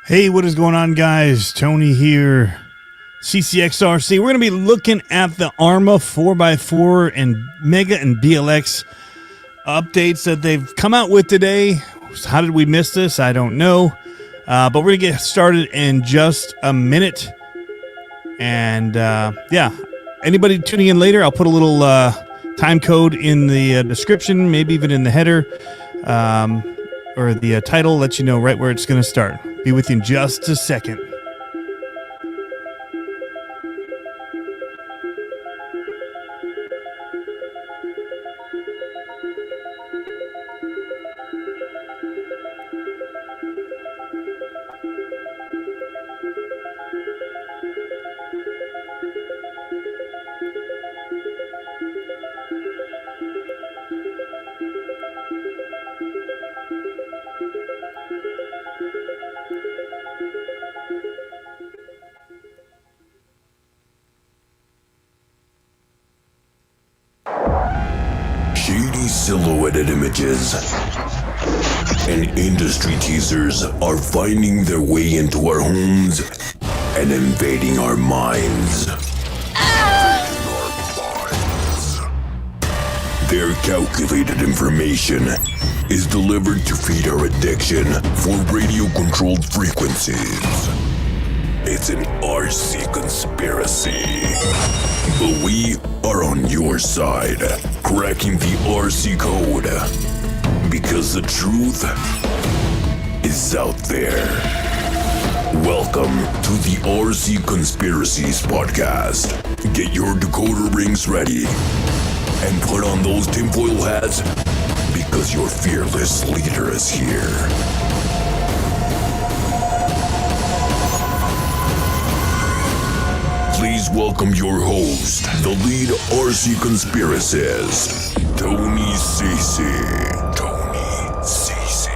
Hey, what is going on, guys? Tony here, CCXRC. We're going to be looking at the ARRMA 4x4 and Mega and BLX updates that they've come out with today. How did we miss this? I don't know. But we're going to get started in just a minute. And yeah, anybody tuning in later, I'll put a little time code in the description, maybe even in the header or the title, let you know right where it's going to start. Be with you in just a second. Shady silhouetted images and industry teasers are finding their way into our homes and invading our minds. Their calculated information is delivered to feed our addiction for radio-controlled frequencies. It's an RC conspiracy. But we are on your side, cracking the RC code. Because the truth is out there. Welcome to the RC Conspiracies podcast. Get your decoder rings ready and put on those tinfoil hats because your fearless leader is here. Please welcome your host, the lead RC conspiracist, Tony CC. Tony CC.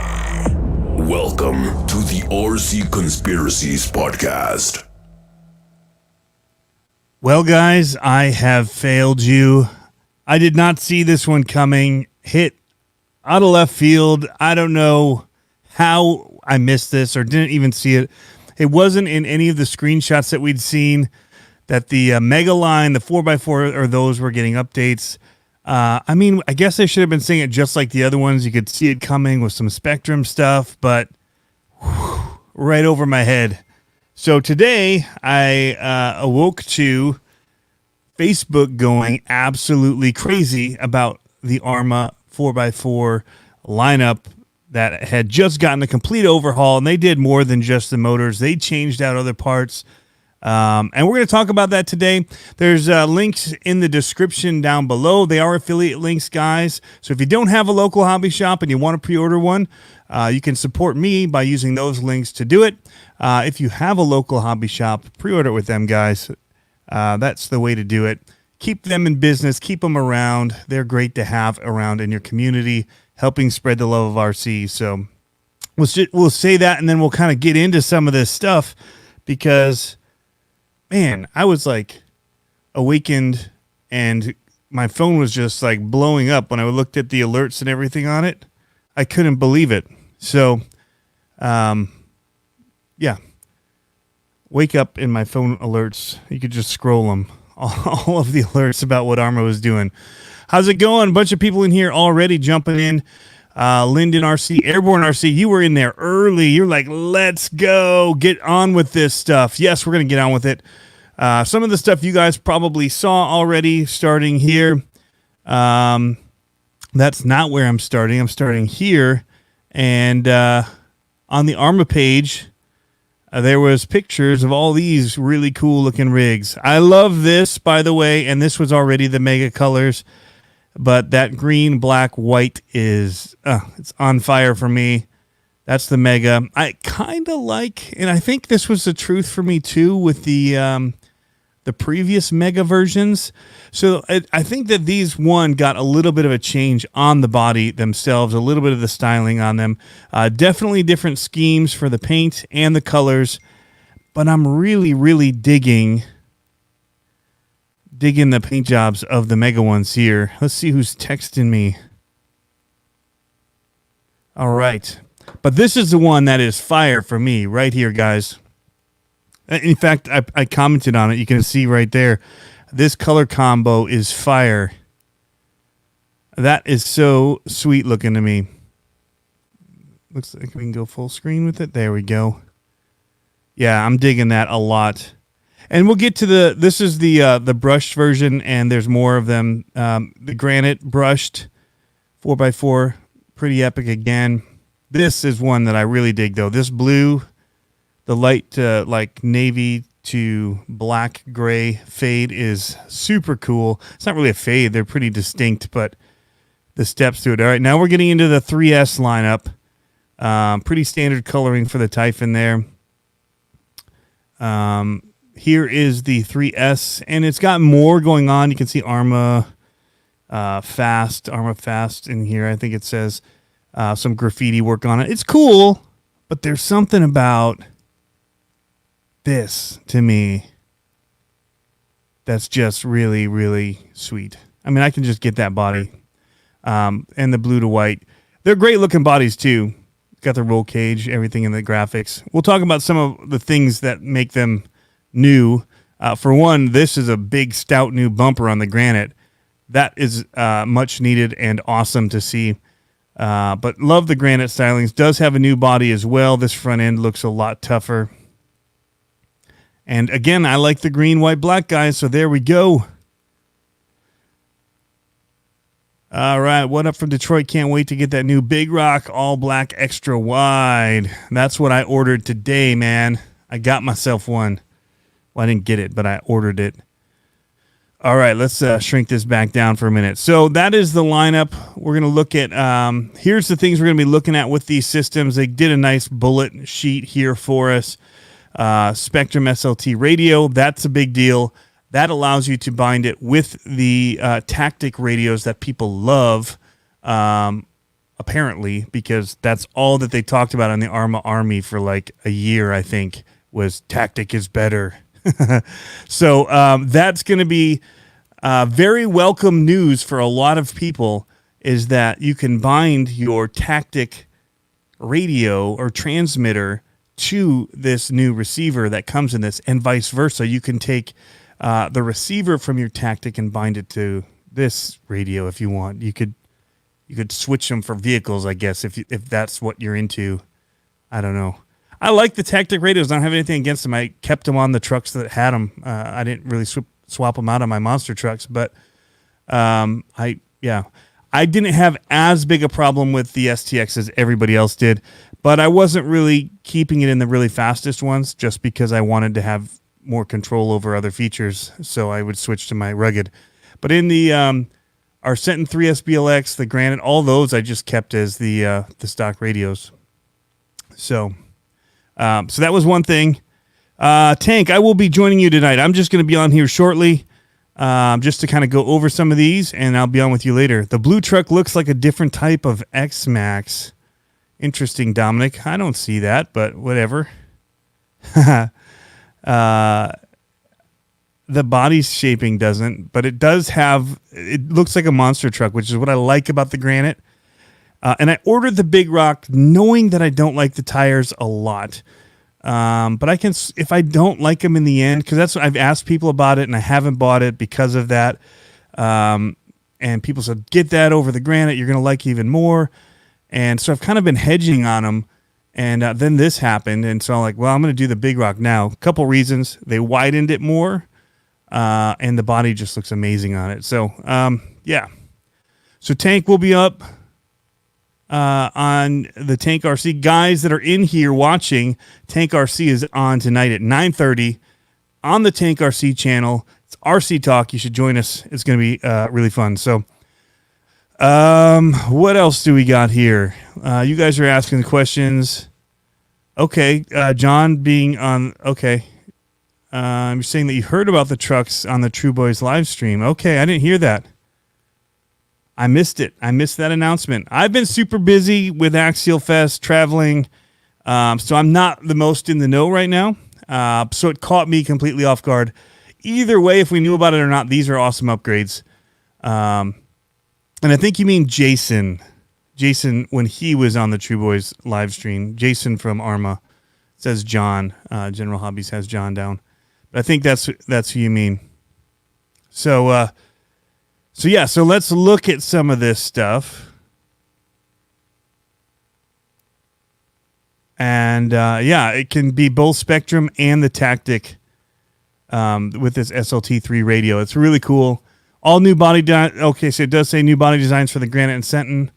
Welcome to the RC Conspiracies podcast. Well, guys, I have failed you. I did not see this one coming. Hit out of left field. I don't know how I missed this or didn't even see it. It wasn't in any of the screenshots that we'd seen. That the Mega line, the 4x4, or those were getting updates. I mean, I guess they should have been saying it just like the other ones. You could see it coming with some Spectrum stuff, but right over my head. So today, I awoke to Facebook going absolutely crazy about the ARRMA 4x4 lineup that had just gotten a complete overhaul, and they did more than just the motors. They changed out other parts. And we're going to talk about that today. There's links in the description down below. They are affiliate links, guys. So if you don't have a local hobby shop and you want to pre-order one, you can support me by using those links to do it. If you have a local hobby shop, pre-order it with them, guys. That's the way to do it. Keep them in business. Keep them around. They're great to have around in your community, helping spread the love of RC. So we'll say that, and then we'll kind of get into some of this stuff because... man, I was like awakened and my phone was just like blowing up when I looked at the alerts and everything on it. I couldn't believe it. So, yeah, wake up in my phone alerts. You could just scroll them, all of the alerts about what ARRMA was doing. How's it going? A bunch of people in here already jumping in. Linden RC, Airborne RC, you were in there early. You're like, let's go, get on with this stuff. Yes, we're going to get on with it. Some of the stuff you guys probably saw already starting here. That's not where I'm starting. I'm starting here. And on the ARRMA page, there was pictures of all these really cool looking rigs. I love this, by the way, and this was already the Mega colors. But that green, black, white is, it's on fire for me. That's the Mega. I kind of like, and I think this was the truth for me too with the previous Mega versions. So I think that these got a little bit of a change on the body themselves, a little bit of the styling on them. Definitely different schemes for the paint and the colors. But I'm really, really digging the paint jobs of the Mega ones here. Let's see who's texting me. All right. But this is the one that is fire for me right here, guys. In fact, I commented on it. You can see right there. This color combo is fire. That is so sweet looking to me. Looks like we can go full screen with it. There we go. Yeah, I'm digging that a lot. And we'll get to this is the brushed version, and there's more of them. The Granite Brushed 4x4, pretty epic again. This is one that I really dig, though. This blue, the light like navy to black gray fade is super cool. It's not really a fade. They're pretty distinct, but the steps to it. All right, now we're getting into the 3S lineup. Pretty standard coloring for the Typhon there. Here is the 3S, and it's got more going on. You can see ARRMA Fast in here. I think it says some graffiti work on it. It's cool, but there's something about this to me that's just really, really sweet. I mean, I can just get that body. And the blue to white. They're great looking bodies too. Got the roll cage, everything in the graphics. We'll talk about some of the things that make them new. For one, this is a big, stout new bumper on the Granite. That is much needed and awesome to see. But love the Granite stylings. Does have a new body as well. This front end looks a lot tougher. And again, I like the green, white, black guys, so there we go. All right, what up from Detroit? Can't wait to get that new Big Rock all black extra wide. That's what I ordered today, man. I got myself one. Well, I didn't get it, but I ordered it. All right, let's shrink this back down for a minute. So that is the lineup. We're going to look at, here's the things we're going to be looking at with these systems. They did a nice bullet sheet here for us. Spectrum SLT radio, that's a big deal. That allows you to bind it with the tactic radios that people love, apparently, because that's all that they talked about on the ARRMA Army for like a year, I think, was tactic is better. So that's going to be very welcome news for a lot of people, is that you can bind your tactic radio or transmitter to this new receiver that comes in this, and vice versa. You can take the receiver from your tactic and bind it to this radio if you want. You could switch them for vehicles, I guess, if that's what you're into. I don't know. I like the tactic radios. I don't have anything against them. I kept them on the trucks that had them. I didn't really swap them out on my monster trucks, but I didn't have as big a problem with the STX as everybody else did, but I wasn't really keeping it in the really fastest ones just because I wanted to have more control over other features, so I would switch to my rugged. But in the Arsenton 3S BLX, the Granite, all those I just kept as the stock radios. So that was one thing. Tank, I will be joining you tonight. I'm just going to be on here shortly, just to kind of go over some of these, and I'll be on with you later. The blue truck looks like a different type of X-Max. Interesting, Dominic. I don't see that, but whatever. The body shaping doesn't, but it does have, it looks like a monster truck, which is what I like about the Granite. And I ordered the Big Rock knowing that I don't like the tires a lot. But I can, if I don't like them in the end, because that's what I've asked people about it and I haven't bought it because of that. And people said, get that over the Granite. You're going to like it even more. And so I've kind of been hedging on them. And then this happened. And so I'm like, well, I'm going to do the Big Rock now. A couple reasons. They widened it more. And the body just looks amazing on it. So, yeah. So Tank will be up on the Tank RC. Guys that are in here watching, Tank RC is on tonight at 9:30 on the Tank RC channel. It's RC Talk. You should join us. It's going to be really fun. So, what else do we got here? You guys are asking questions. Okay, John being on. Okay, you're saying that you heard about the trucks on the True Boys live stream. Okay, I didn't hear that. I missed it. I missed that announcement. I've been super busy with Axial Fest, traveling, so I'm not the most in the know right now. So it caught me completely off guard. Either way, if we knew about it or not, these are awesome upgrades. And I think you mean Jason. Jason, when he was on the True Boys live stream, Jason from ARRMA says John. General Hobbies has John down. But I think that's who you mean. So yeah, so let's look at some of this stuff. And yeah, it can be both Spectrum and the Tactic with this SLT3 radio. It's really cool. All new body okay, so it does say new body designs for the Granite and Senton.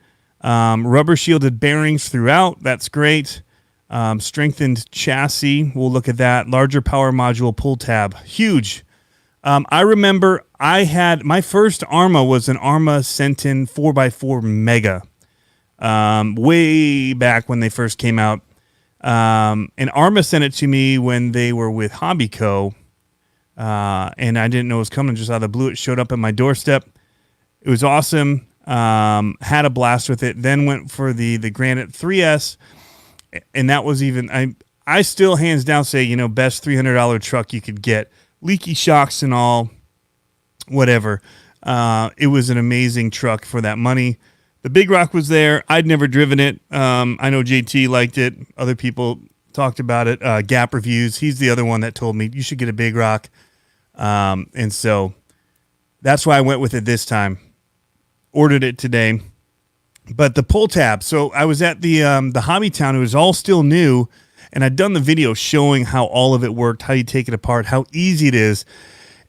Rubber shielded bearings throughout. That's great. Strengthened chassis. We'll look at that. Larger power module pull tab. Huge. I remember I had my first ARRMA was an ARRMA Senton 4x4 Mega. Way back when they first came out. And ARRMA sent it to me when they were with Hobbyco. And I didn't know it was coming just out of the blue. It showed up at my doorstep. It was awesome. Had a blast with it. Then went for the Granite 3S. And that was even, I still hands down say, you know, best $300 truck you could get. Leaky shocks and all, whatever. It was an amazing truck for that money. The Big Rock was there. I'd never driven it. I know JT liked it. Other people talked about it. Gap Reviews. He's the other one that told me you should get a Big Rock. And so that's why I went with it this time. Ordered it today. But the pull tab. So I was at the Hobby Town. It was all still new. And I'd done the video showing how all of it worked, how you take it apart, how easy it is.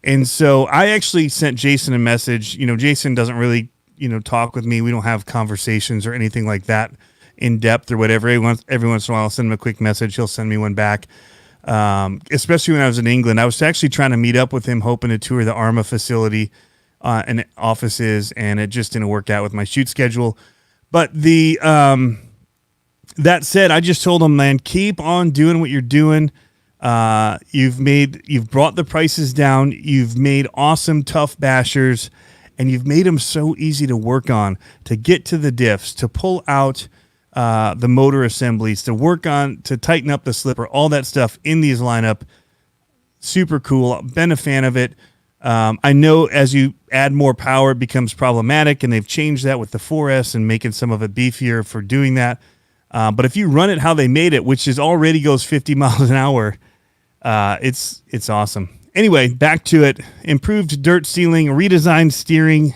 And so I actually sent Jason a message. You know, Jason doesn't really, you know, talk with me. We don't have conversations or anything like that in depth or whatever. Every once in a while, I'll send him a quick message. He'll send me one back. Especially when I was in England. I was actually trying to meet up with him, hoping to tour the ARRMA facility and offices, and it just didn't work out with my shoot schedule. But that said, I just told him, man, keep on doing what you're doing. You've brought the prices down. You've made awesome, tough bashers, and you've made them so easy to work on, to get to the diffs, to pull out the motor assemblies, to work on, to tighten up the slipper, all that stuff in these lineup. Super cool. Been a fan of it. I know as you add more power, it becomes problematic, and they've changed that with the 4S and making some of it beefier for doing that. But if you run it how they made it, which is already goes 50 miles an hour, it's awesome. Anyway, back to it. Improved dirt sealing, redesigned steering,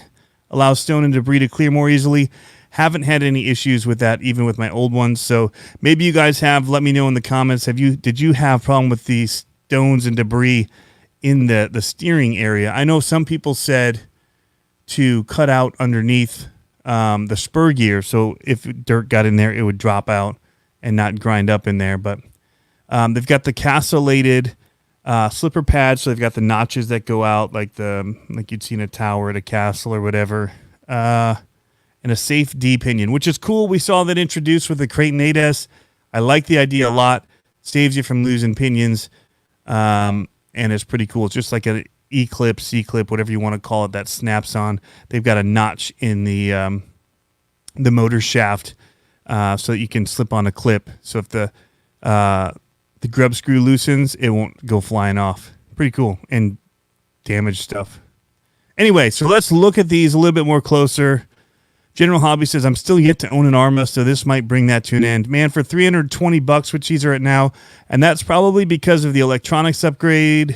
allows stone and debris to clear more easily. Haven't had any issues with that, even with my old ones. So maybe you guys have. Let me know in the comments. Did you have a problem with the stones and debris in the steering area? I know some people said to cut out underneath the spur gear, so if dirt got in there, it would drop out and not grind up in there. But they've got the castellated slipper pads, so they've got the notches that go out like you'd see in a tower at a castle or whatever, and a safe D pinion, which is cool. We saw that introduced with the Creighton 8S. I like the idea a lot. Saves you from losing pinions, and it's pretty cool. It's just like an E-clip, C-clip, whatever you want to call it, that snaps on. They've got a notch in the motor shaft so that you can slip on a clip. So if the grub screw loosens, it won't go flying off. Pretty cool and damaged stuff. Anyway, so let's look at these a little bit more closer. General Hobby says, I'm still yet to own an ARRMA, so this might bring that to an end. Man, for $320, which these are at now, and that's probably because of the electronics upgrade,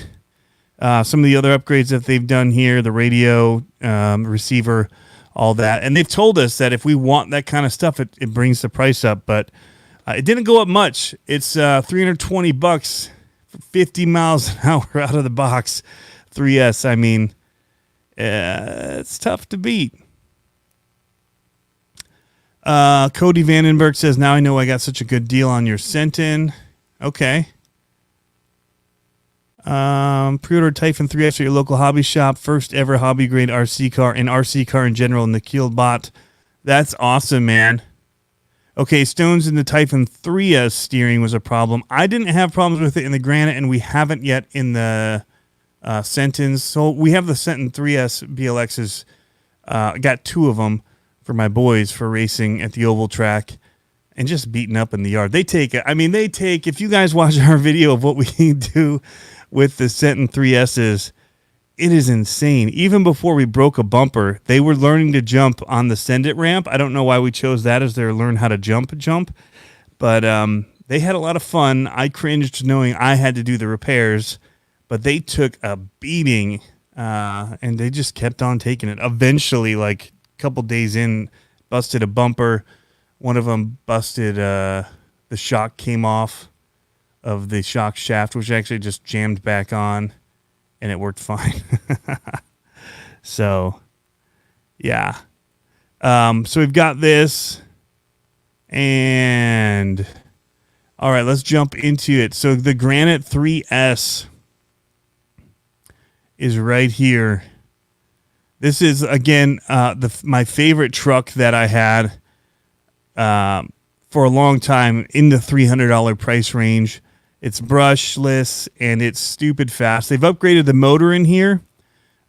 some of the other upgrades that they've done here, the radio, receiver, all that. And they've told us that if we want that kind of stuff, it brings the price up. But it didn't go up much. It's $320 for 50 miles an hour out of the box. 3S, I mean, it's tough to beat. Cody Vandenberg says, now I know I got such a good deal on your Senton. Okay. Pre-order Typhon 3X at your local hobby shop. First ever hobby grade RC car and RC car in general in the Keeled bot. That's awesome, man. Okay, stones in the Typhon 3S steering was a problem. I didn't have problems with it in the Granite, and we haven't yet in the Sentons. So we have the Senton 3S BLXs. Got two of them for my boys for racing at the oval track and just beating up in the yard. They take it. I mean, if you guys watch our video of what we do with the Senton 3Ss, it is insane. Even before we broke a bumper, they were learning to jump on the send it ramp. I don't know why we chose that as their learn how to jump, but they had a lot of fun. I cringed knowing I had to do the repairs, but they took a beating, and they just kept on taking it. Eventually, like a couple days in, busted a bumper. One of them busted, the shock came off of the shock shaft, which actually just jammed back on, and it worked fine. So, yeah. So we've got this, and all right, let's jump into it. So the Granite 3S is right here. This is, again, my favorite truck that I had for a long time, in the $300 price range. It's brushless and it's stupid fast. They've upgraded the motor in here.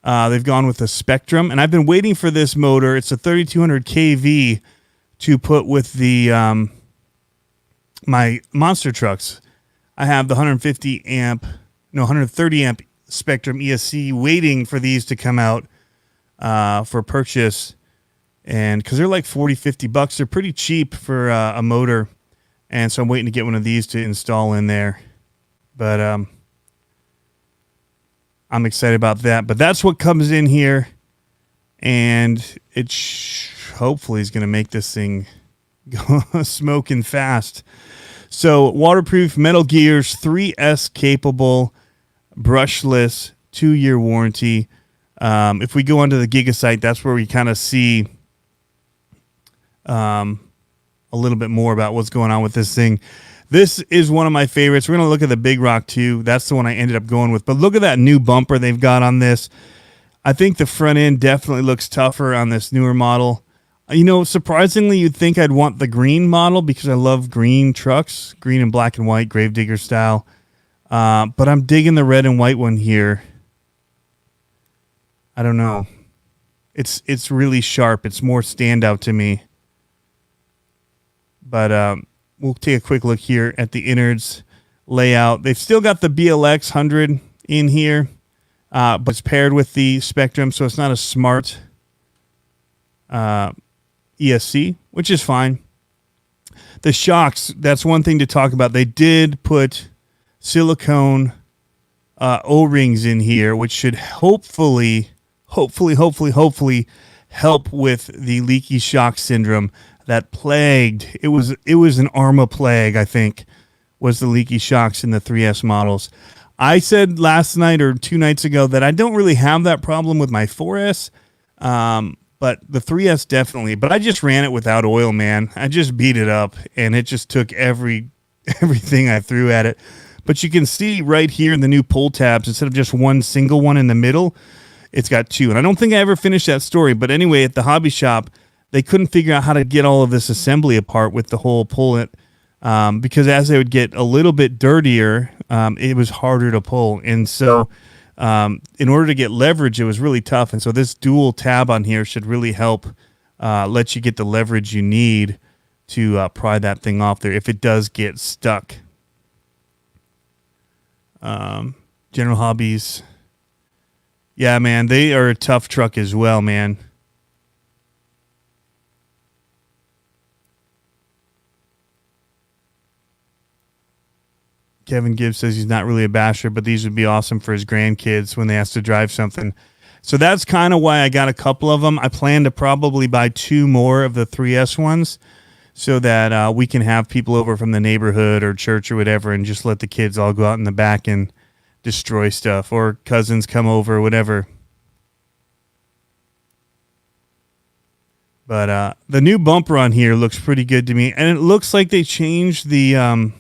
They've gone with a Spectrum, and I've been waiting for this motor. It's a 3200 kV to put with the my monster trucks. I have the 130 amp Spectrum ESC waiting for these to come out for purchase. And because they're like $40-50, they're pretty cheap for a motor. And so I'm waiting to get one of these to install in there. But I'm excited about that. But that's what comes in here. And it hopefully is going to make this thing go smoking fast. So waterproof metal gears, 3S capable, brushless, 2-year warranty. If we go onto the Giga site, that's where we kind of see a little bit more about what's going on with this thing. This is one of my favorites. We're going to look at the Big Rock 2. That's the one I ended up going with. But look at that new bumper they've got on this. I think the front end definitely looks tougher on this newer model. You know, surprisingly, you'd think I'd want the green model because I love green trucks, green and black and white, Gravedigger style. But I'm digging the red and white one here. I don't know. It's really sharp. It's more standout to me. But we'll take a quick look here at the innards layout. They've still got the BLX 100 in here, but it's paired with the Spectrum, so it's not a smart ESC, which is fine. The shocks, that's one thing to talk about. They did put silicone O-rings in here, which should hopefully help with the leaky shock syndrome that plagued. It was an ARRMA plague, I think, was the leaky shocks in the 3S models. I said last night or 2 nights ago that I don't really have that problem with my 4S, but the 3S definitely. But I just ran it without oil, man. I just beat it up, and it just took everything I threw at it. But you can see right here in the new pull tabs, instead of just one single one in the middle, it's got 2. And I don't think I ever finished that story. But anyway, at the hobby shop, they couldn't figure out how to get all of this assembly apart with the whole pull it, because as they would get a little bit dirtier, it was harder to pull. And so in order to get leverage, it was really tough. And so this dual tab on here should really help let you get the leverage you need to pry that thing off there if it does get stuck. General Hobbies. Yeah, man, they are a tough truck as well, man. Kevin Gibbs says he's not really a basher, but these would be awesome for his grandkids when they ask to drive something. So that's kind of why I got a couple of them. I plan to probably buy 2 more of the 3S ones so that we can have people over from the neighborhood or church or whatever and just let the kids all go out in the back and destroy stuff, or cousins come over or whatever. But the new bumper on here looks pretty good to me, and it looks like they changed the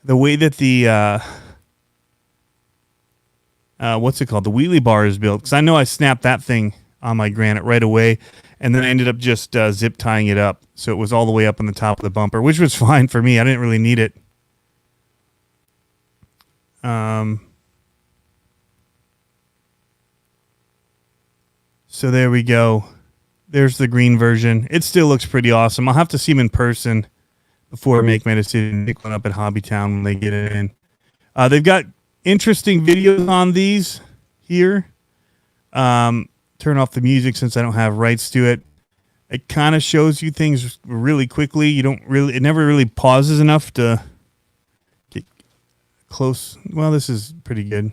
way that the what's it called? The wheelie bar is built. Because I know I snapped that thing on my Granite right away, and then I ended up just zip tying it up. So it was all the way up on the top of the bumper, which was fine for me. I didn't really need it. So there we go. There's the green version. It still looks pretty awesome. I'll have to see them in person before I make my decision to pick one up at Hobbytown when they get it in. They've got interesting videos on these here. turn off the music since I don't have rights to it. It kind of shows you things really quickly. It never really pauses enough to get close. Well, this is pretty good.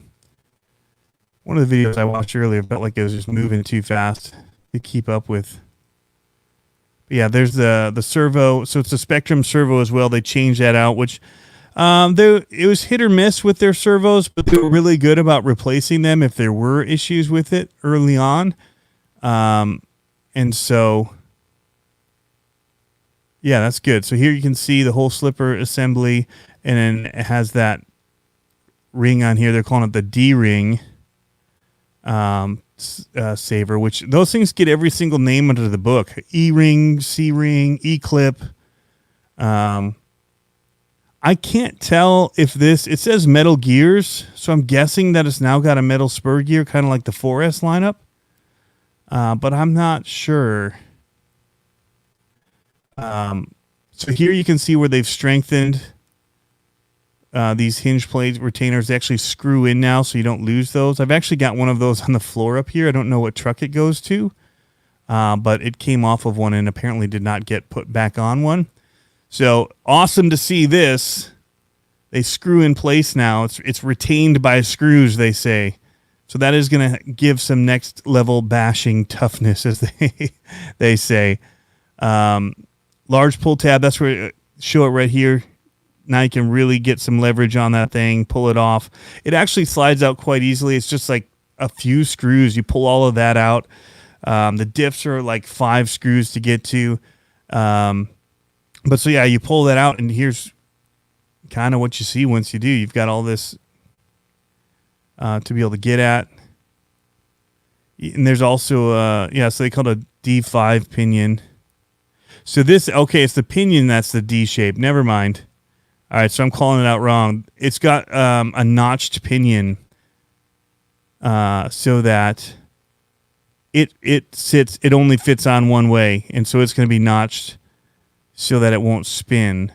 One of the videos I watched earlier felt like it was just moving too fast to keep up with. But yeah, there's the servo. So it's a Spectrum servo as well. They changed that out, which it was hit or miss with their servos, but they were really good about replacing them if there were issues with it early on. And so, yeah, that's good. So here you can see the whole slipper assembly, and then it has that ring on here. They're calling it the D-ring saver, which those things get every single name under the book. E-ring, C-ring, E-clip. I can't tell if it says metal gears, so I'm guessing that it's now got a metal spur gear, kind of like the 4S lineup. But I'm not sure. So here you can see where they've strengthened these hinge plate retainers. They actually screw in now, so you don't lose those. I've actually got one of those on the floor up here. I don't know what truck it goes to, but it came off of one and apparently did not get put back on one. So awesome to see this. They screw in place now. It's retained by screws, they say. So that is going to give some next level bashing toughness, as they say. Large pull tab. That's where show it right here. Now you can really get some leverage on that thing. Pull it off. It actually slides out quite easily. It's just like a few screws. You pull all of that out. The diffs are like 5 screws to get to. But so yeah, you pull that out, and here's kind of what you see once you do. You've got all this to be able to get at. And there's also, so they call it a D5 pinion. So this, okay, it's the pinion that's the D shape. Never mind. All right, so I'm calling it out wrong. It's got a notched pinion so that it only fits on one way. And so it's going to be notched so that it won't spin.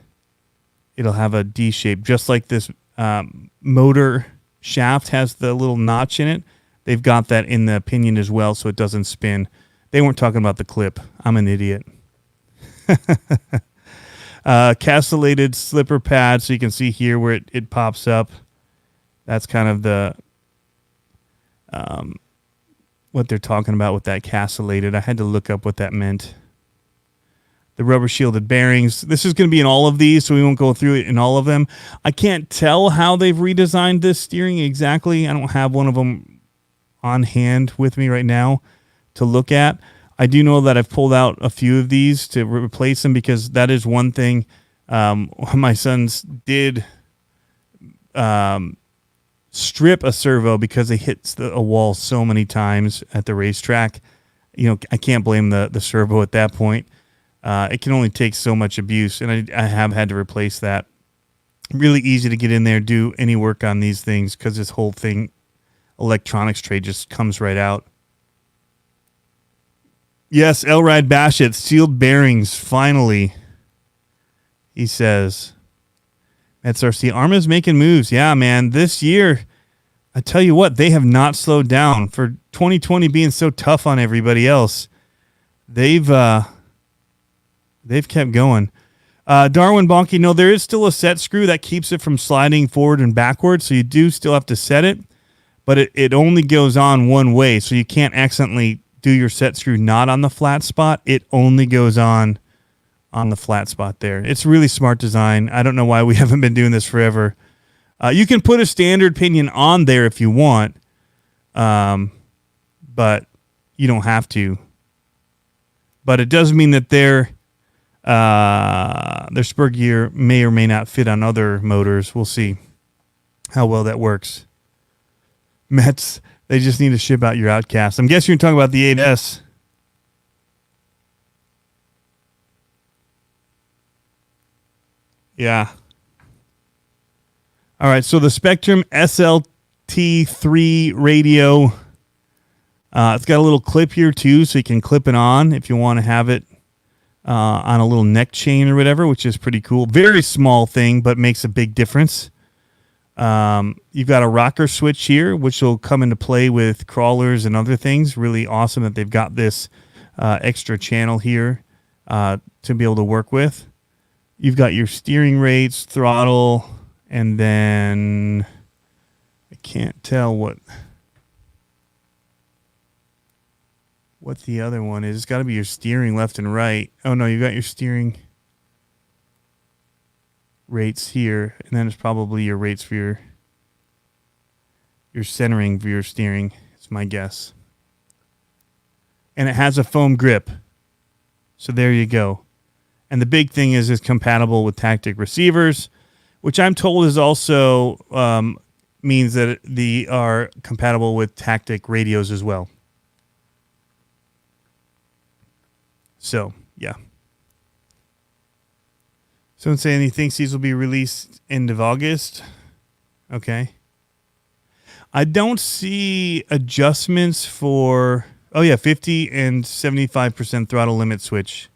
It'll have a D shape, just like this motor shaft has the little notch in it. They've got that in the pinion as well, so it doesn't spin. They weren't talking about the clip. I'm an idiot. Castellated slipper pad, so you can see here where it pops up. That's kind of the what they're talking about with that castellated. I had to look up what that meant. The rubber shielded bearings. This is going to be in all of these, so we won't go through it in all of them. I can't tell how they've redesigned this steering exactly. I don't have one of them on hand with me right now to look at. I do know that I've pulled out a few of these to replace them, because that is one thing. My sons did strip a servo because they hit a wall so many times at the racetrack. You know, I can't blame the servo at that point. It can only take so much abuse, and I have had to replace that. Really easy to get in there, do any work on these things, because this whole thing, electronics tray, just comes right out. Yes, Elride Bashit, sealed bearings, finally, he says. SRC, ARRMA's making moves. Yeah, man, this year, I tell you what, they have not slowed down. For 2020 being so tough on everybody else, they've kept going. Darwin Bonky, no, there is still a set screw that keeps it from sliding forward and backwards, so you do still have to set it, but it only goes on one way, so you can't accidentally do your set screw not on the flat spot. It only goes on the flat spot there. It's really smart design. I don't know why we haven't been doing this forever. You can put a standard pinion on there if you want, but you don't have to. But it does mean that their spur gear may or may not fit on other motors. We'll see how well that works. Mets, they just need to ship out your Outcast. I'm guessing you're talking about the 8S. Yeah. All right, so the Spectrum SLT3 radio. It's got a little clip here too, so you can clip it on if you want to have it on a little neck chain or whatever, which is pretty cool. Very small thing, but makes a big difference. You've got a rocker switch here, which will come into play with crawlers and other things. Really awesome that they've got this extra channel here to be able to work with. You've got your steering rates, throttle, and then I can't tell what the other one is. It's got to be your steering left and right. Oh, no, you've got your steering rates here, and then it's probably your rates for your centering for your steering. It's my guess. And it has a foam grip. So there you go. And the big thing is it's compatible with tactic receivers, which I'm told is also means that they are compatible with tactic radios as well. So, yeah. Someone saying he thinks these will be released end of August. Okay. I don't see adjustments for... Oh, yeah, 50 and 75% throttle limit switch.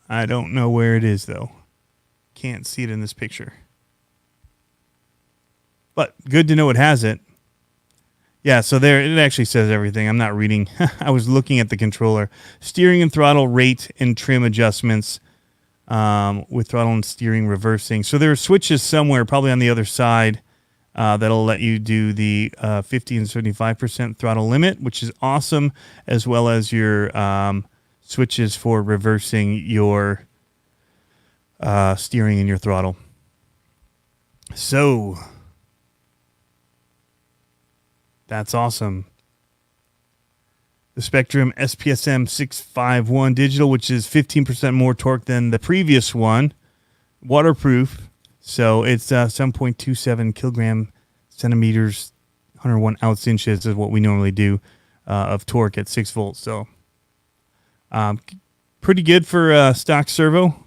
I don't know where it is, though. Can't see it in this picture. But good to know it has it. Yeah, so there it actually says everything. I'm not reading. I was looking at the controller. Steering and throttle rate and trim adjustments with throttle and steering reversing. So there are switches somewhere, probably on the other side, that'll let you do the 50 and 75% throttle limit, which is awesome, as well as your switches for reversing your steering and your throttle. So... that's awesome. The Spectrum SPSM 651 digital, which is 15% more torque than the previous one. Waterproof. So it's 7.27 kilogram centimeters, 101 ounce inches is what we normally do of torque at 6 volts. So pretty good for stock servo.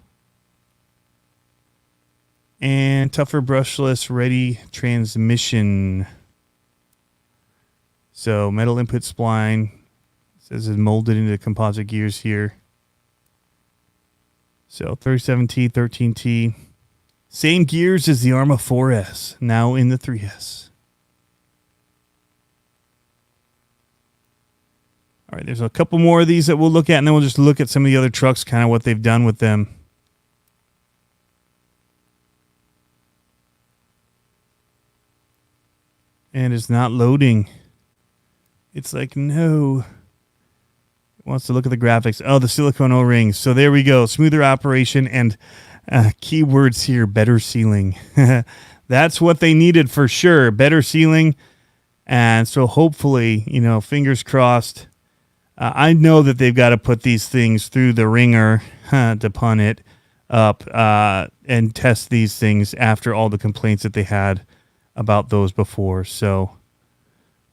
And tougher brushless ready transmission. So metal input spline, says it's molded into composite gears here. So 37T, 13T. Same gears as the ARRMA 4S, now in the 3S. All right, there's a couple more of these that we'll look at, and then we'll just look at some of the other trucks, kind of what they've done with them. And it's not loading. It's like, no. It wants to look at the graphics. Oh, the silicone O-rings. So there we go. Smoother operation and keywords here, better sealing. That's what they needed for sure. Better sealing. And so hopefully, fingers crossed. I know that they've got to put these things through the ringer, to pun it up, and test these things after all the complaints that they had about those before. So...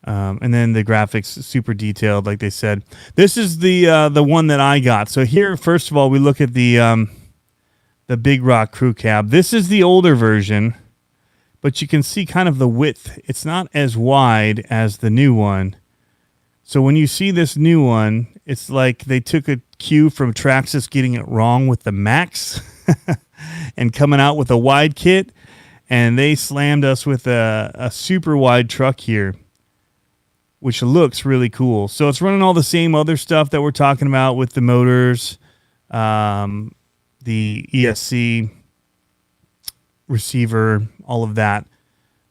and then the graphics super detailed, like they said. This is the one that I got. So here, first of all, we look at the Big Rock crew cab. This is the older version, but you can see kind of the width. It's not as wide as the new one. So when you see this new one, it's like they took a cue from Traxxas getting it wrong with the Max and coming out with a wide kit, and they slammed us with a super wide truck here, which looks really cool. So it's running all the same other stuff that we're talking about with the motors, the ESC receiver, all of that.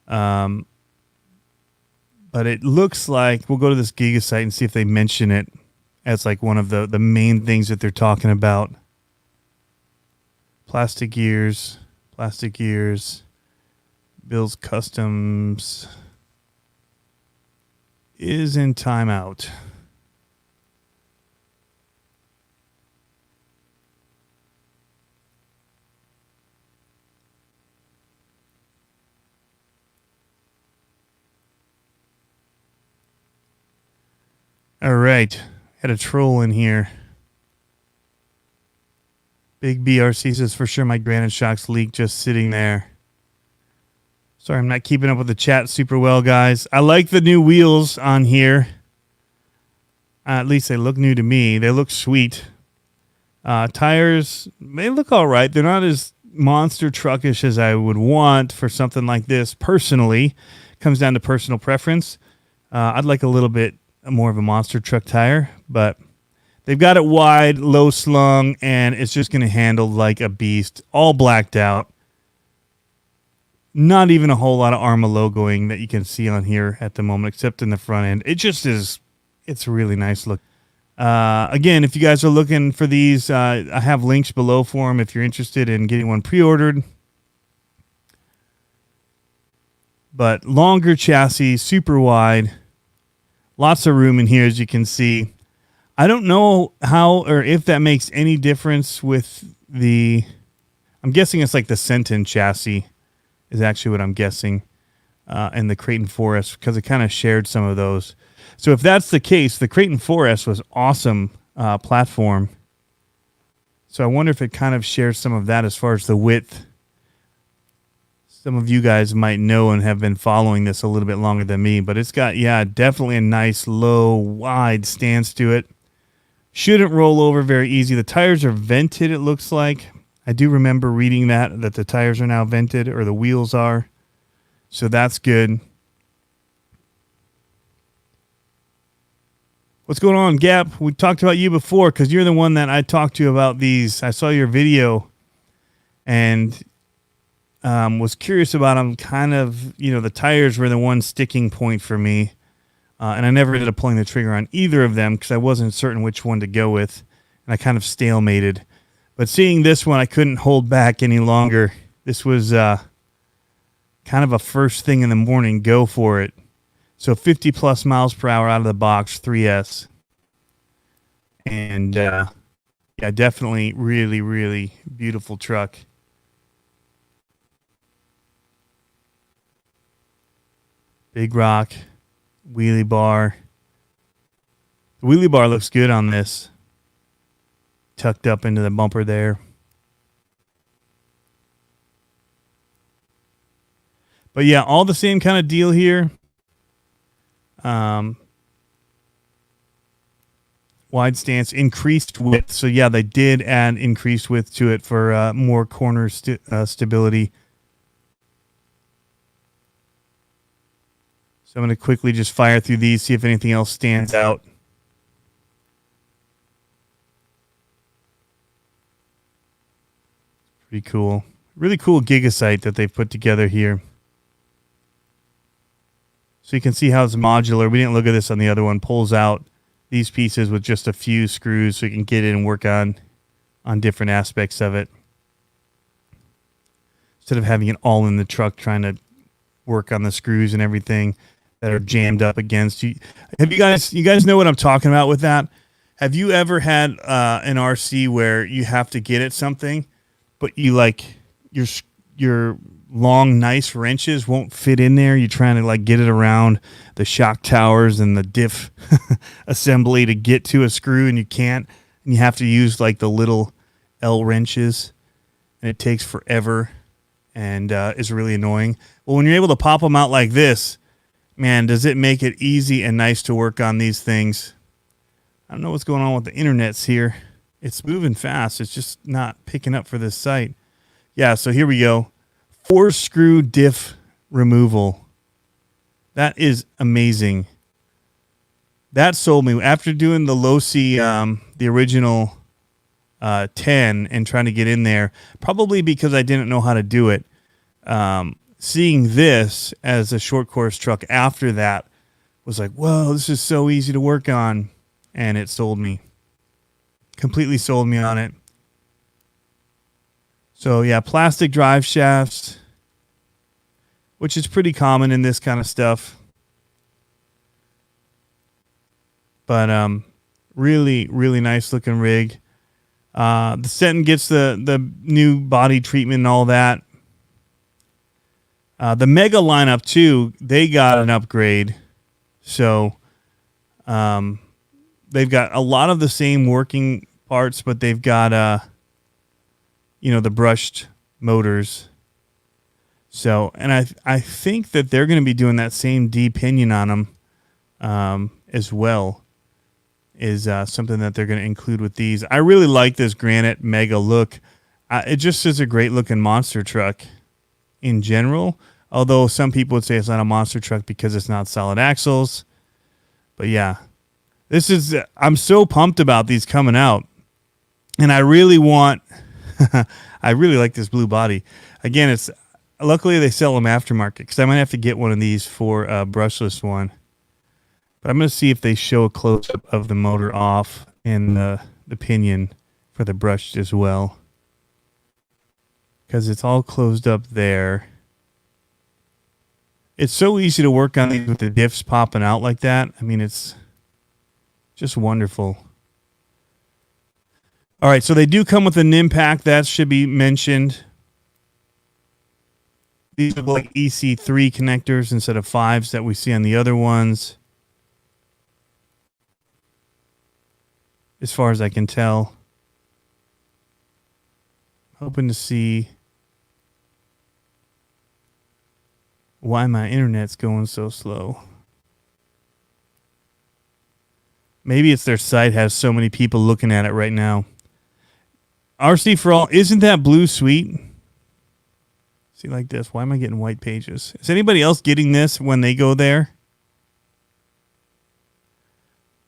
But it looks like, we'll go to this Giga site and see if they mention it as like one of the main things that they're talking about. Plastic gears, Bill's Customs is in timeout. All right. Had a troll in here. Big BRC says, for sure my Granite shocks leak just sitting there. Sorry, I'm not keeping up with the chat super well, guys. I like the new wheels on here. At least they look new to me. They look sweet. Tires, they look all right. They're not as monster truckish as I would want for something like this. Personally, comes down to personal preference. I'd like a little bit more of a monster truck tire, but they've got it wide, low slung, and it's just going to handle like a beast. All blacked out. Not even a whole lot of ARRMA logoing that you can see on here at the moment, except in the front end. It just is, it's a really nice look. Again, if you guys are looking for these, I have links below for them if you're interested in getting one pre-ordered. But longer chassis, super wide, lots of room in here, as you can see. I don't know how or if that makes any difference with the, I'm guessing it's like the Senton chassis is actually what I'm guessing, and the Creighton 4S, because it kind of shared some of those. So if that's the case, the Creighton 4S was awesome platform. So I wonder if it kind of shares some of that as far as the width. Some of you guys might know and have been following this a little bit longer than me, but it's got, yeah, definitely a nice low, wide stance to it. Shouldn't roll over very easy. The tires are vented, it looks like. I do remember reading that the tires are now vented, or the wheels are. So that's good. What's going on, Gap? We talked about you before because you're the one that I talked to about these. I saw your video and was curious about them. Kind of, you know, the tires were the one sticking point for me. And I never ended up pulling the trigger on either of them because I wasn't certain which one to go with. And I kind of stalemated. But seeing this one, I couldn't hold back any longer. This was kind of a first thing in the morning, go for it. So 50 plus miles per hour out of the box, 3S. And yeah, definitely really, really beautiful truck. Big rock, wheelie bar. The wheelie bar looks good on this. Tucked up into the bumper there. But yeah, all the same kind of deal here. Wide stance, increased width. So yeah, they did add increased width to it for more corner stability. So I'm going to quickly just fire through these, see if anything else stands out. Pretty cool. Really cool gigasite that they've put together here. So you can see how it's modular. We didn't look at this on the other one. Pulls out these pieces with just a few screws so you can get in and work on different aspects of it. Instead of having it all in the truck trying to work on the screws and everything that are jammed up against you. Have you guys know what I'm talking about with that? Have you ever had an RC where you have to get at something, but you like your long, nice wrenches won't fit in there? You're trying to like get it around the shock towers and the diff assembly to get to a screw, and you can't, and you have to use like the little L wrenches, and it takes forever and is really annoying. Well, when you're able to pop them out like this, man, does it make it easy and nice to work on these things. I don't know what's going on with the internets here. It's moving fast. It's just not picking up for this site. Yeah, so here we go. 4-screw diff removal. That is amazing. That sold me. After doing the Losi, the original 10 and trying to get in there, probably because I didn't know how to do it. Seeing this as a short course truck after that was like, whoa, this is so easy to work on. And it sold me. Completely sold me on it. So yeah, plastic drive shafts, which is pretty common in this kind of stuff. But really, really nice looking rig. The Senton gets the new body treatment and all that. The Mega lineup too, they got an upgrade. So they've got a lot of the same working parts, but they've got the brushed motors. So, and I think that they're going to be doing that same D pinion on them as well, is something that they're going to include with these. I really like this Granite Mega look. It just is a great looking monster truck in general. Although some people would say it's not a monster truck because it's not solid axles. But yeah, I'm so pumped about these coming out. And I really want, I really like this blue body. Again, luckily they sell them aftermarket because I might have to get one of these for a brushless one. But I'm going to see if they show a close-up of the motor off and the pinion for the brushed as well. Because it's all closed up there. It's so easy to work on these with the diffs popping out like that. I mean, it's just wonderful. All right, so they do come with an impact. That should be mentioned. These are like EC3 connectors instead of 5s that we see on the other ones. As far as I can tell. Hoping to see why my internet's going so slow. Maybe it's their site has so many people looking at it right now. RC for all, isn't that blue sweet? See, like this. Why am I getting white pages? Is anybody else getting this when they go there?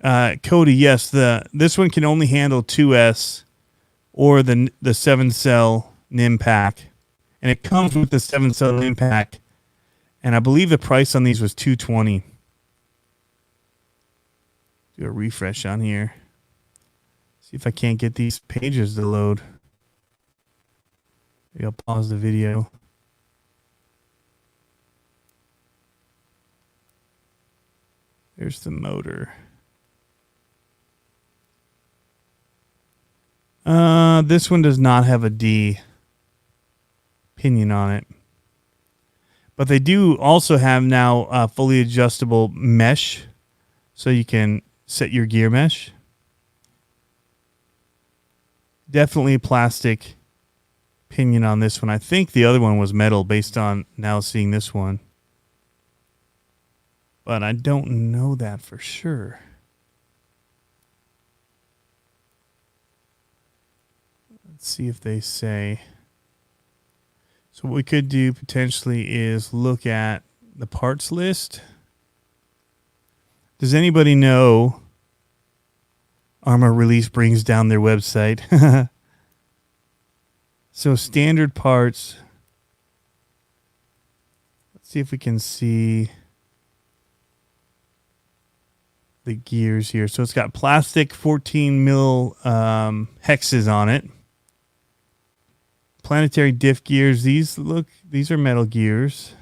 Cody, yes. This one can only handle 2S or the 7-cell NIM pack. And it comes with the 7-cell NIM pack. And I believe the price on these was $220. Do a refresh on here. See if I can't get these pages to load. Maybe I'll pause the video. There's the motor. This one does not have a D pinion on it. But they do also have now fully adjustable mesh. So you can set your gear mesh. Definitely plastic pinion on this one. I think the other one was metal based on now seeing this one. But I don't know that for sure. Let's see if they say. So what we could do potentially is look at the parts list. Does anybody know ARRMA release brings down their website? So standard parts. Let's see if we can see the gears here. So it's got plastic 14 mil hexes on it. Planetary diff gears. These are metal gears.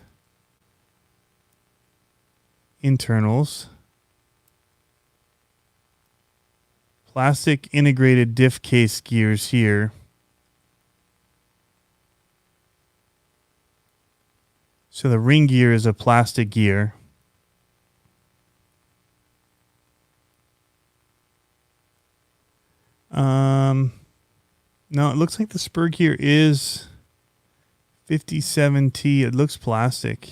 Internals. Plastic integrated diff case gears here. So the ring gear is a plastic gear. No, it looks like the spur gear is 57T. It looks plastic.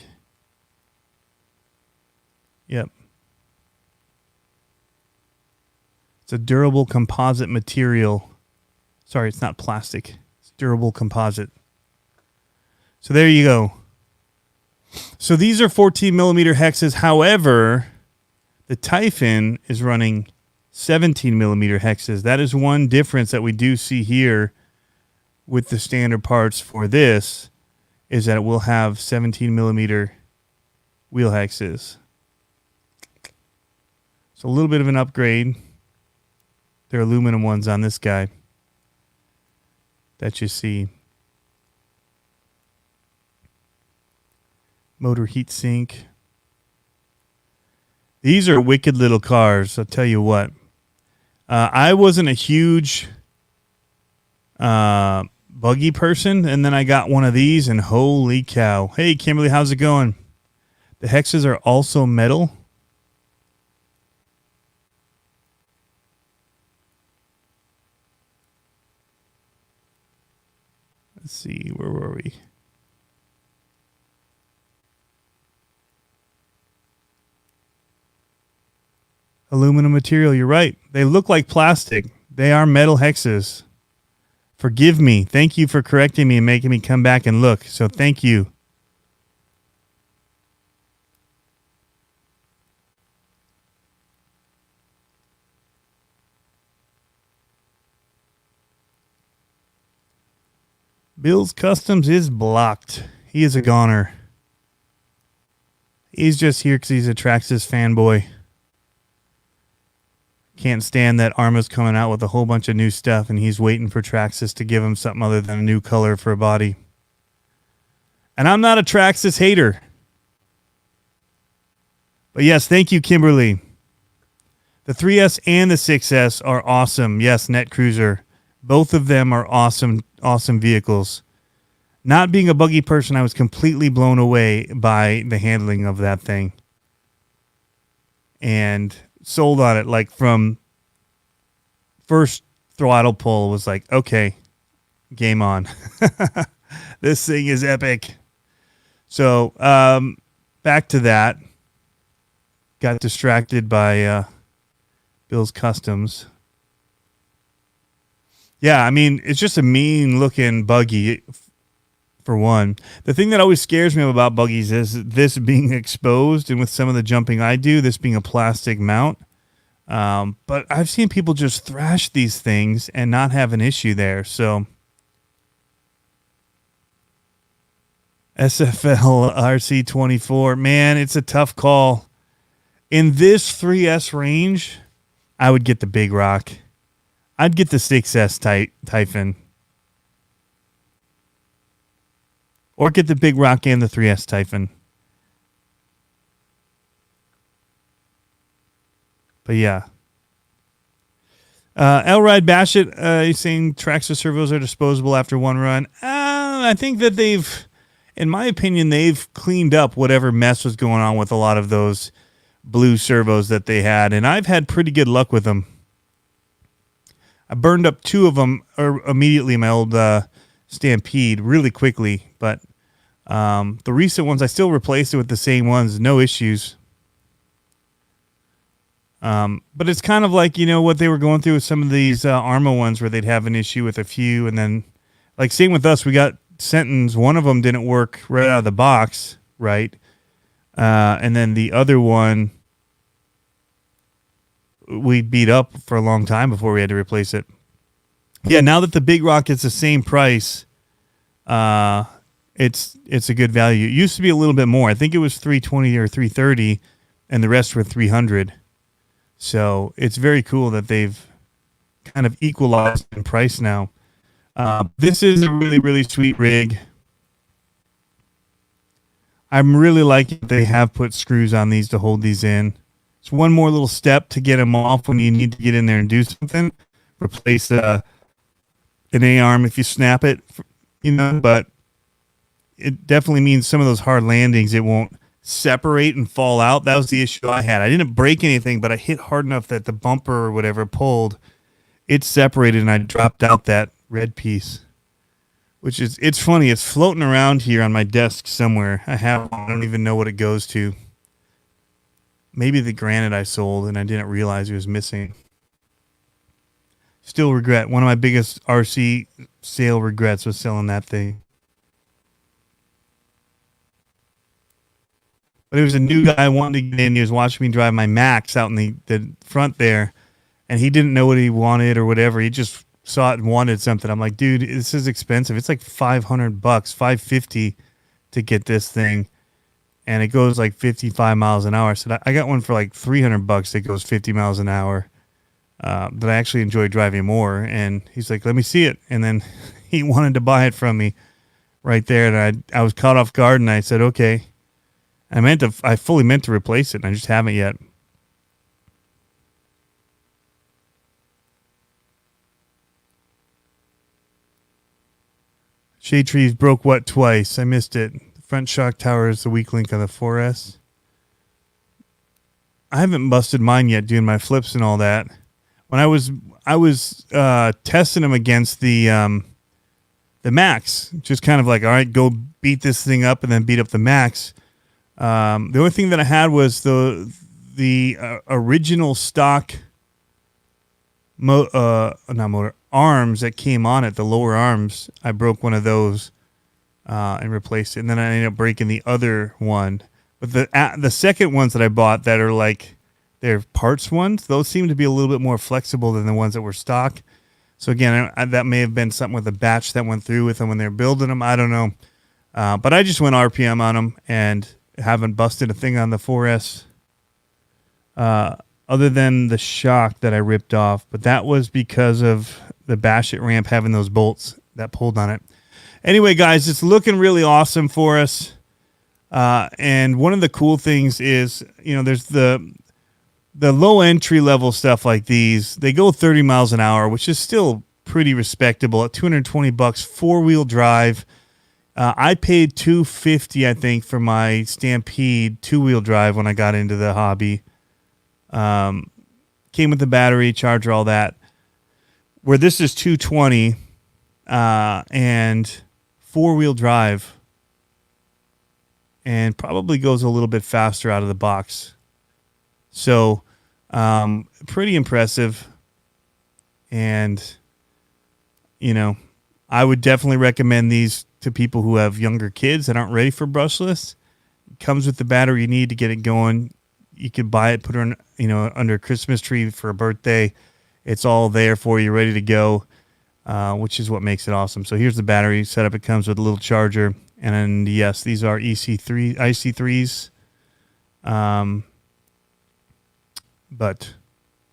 Yep. It's a durable composite material. Sorry, it's not plastic. It's durable composite. So there you go. So these are 14 millimeter hexes. However, the Typhon is running 17 millimeter hexes. That is one difference that we do see here with the standard parts for this, is that it will have 17 millimeter wheel hexes. So a little bit of an upgrade. They're aluminum ones on this guy that you see. Motor heat sink. These are wicked little cars, I'll tell you what. I wasn't a huge buggy person, and then I got one of these, and holy cow. Hey, Kimberly, how's it going? The hexes are also metal. Let's see, where were we? Aluminum material, you're right. They look like plastic. They are metal hexes. Forgive me. Thank you for correcting me and making me come back and look. So thank you. Bill's Customs is blocked. He is a goner. He's just here because he's a Traxxas fanboy. Can't stand that ARRMA's coming out with a whole bunch of new stuff and he's waiting for Traxxas to give him something other than a new color for a body. And I'm not a Traxxas hater. But yes, thank you, Kimberly. The 3S and the 6S are awesome. Yes, Net Cruiser. Both of them are awesome, awesome vehicles. Not being a buggy person, I was completely blown away by the handling of that thing. And sold on it, like from first throttle pull was like, okay, game on. This thing is epic. So back to that. Got distracted by Bill's Customs. Yeah, I mean, it's just a mean looking buggy for one. The thing that always scares me about buggies is this being exposed, and with some of the jumping I do, this being a plastic mount. But I've seen people just thrash these things and not have an issue there. So SFL RC24, man, it's a tough call. In this 3S range, I would get the Big Rock. I'd get the 6S Typhon. Or get the Big Rock and the 3S Typhon. But yeah. Elride Bashit, he's saying Traxxas servos are disposable after one run. I think that in my opinion, they've cleaned up whatever mess was going on with a lot of those blue servos that they had. And I've had pretty good luck with them. I burned up 2 of them immediately in my old Stampede really quickly. But the recent ones, I still replaced it with the same ones. No issues. But it's kind of like, what they were going through with some of these ARRMA ones where they'd have an issue with a few. And then, like, same with us, we got Sentence. One of them didn't work right out of the box, right? And then the other one, we beat up for a long time before we had to replace it. Yeah, now that the Big Rock is the same price, it's a good value. It used to be a little bit more. I think it was $320 or $330, and the rest were $300. So it's very cool that they've kind of equalized in price now. This is a really, really sweet rig. I'm really liking that they have put screws on these to hold these in. It's one more little step to get them off when you need to get in there and do something. Replace an A-arm if you snap it, but it definitely means some of those hard landings, it won't separate and fall out. That was the issue I had. I didn't break anything, but I hit hard enough that the bumper or whatever pulled. It separated and I dropped out that red piece, which is, it's funny. It's floating around here on my desk somewhere. I don't even know what it goes to. Maybe the Granite I sold and I didn't realize it was missing. Still regret. One of my biggest RC sale regrets was selling that thing. But it was a new guy wanting to get in. He was watching me drive my Max out in the front there, and he didn't know what he wanted or whatever. He just saw it and wanted something. I'm like, dude, this is expensive. It's like $500, $550 to get this thing. And it goes like 55 miles an hour. I said, I got one for like $300 that goes 50 miles an hour that I actually enjoy driving more. And he's like, let me see it. And then he wanted to buy it from me right there. And I was caught off guard and I said, okay. I fully meant to replace it and I just haven't yet. Shade trees broke what twice? I missed it. Front shock tower is the weak link on the 4S. I haven't busted mine yet doing my flips and all that. When I was testing them against the Max, just kind of like, all right, go beat this thing up and then beat up the Max. The only thing that I had was the original stock not motor arms that came on it, the lower arms. I broke one of those and replaced it, and then I ended up breaking the other one. But the second ones that I bought that are like they're parts ones, those seem to be a little bit more flexible than the ones that were stock. So again, that may have been something with a batch that went through with them when they were building them. I don't know. But I just went RPM on them and haven't busted a thing on the 4S other than the shock that I ripped off. But that was because of the Bash It ramp having those bolts that pulled on it. Anyway, guys, it's looking really awesome for us. And one of the cool things is, there's the low entry level stuff like these. They go 30 miles an hour, which is still pretty respectable at $220, 4-wheel drive. I paid $250, I think, for my Stampede 2-wheel drive when I got into the hobby. Came with the battery, charger, all that. Where this is $220 and 4-wheel drive, and probably goes a little bit faster out of the box. So, pretty impressive. And, I would definitely recommend these to people who have younger kids that aren't ready for brushless. It comes with the battery you need to get it going. You could buy it, put it on, under a Christmas tree for a birthday. It's all there for you, ready to go, which is what makes it awesome. So here's the battery setup. It comes with a little charger. And yes, these are IC3s. But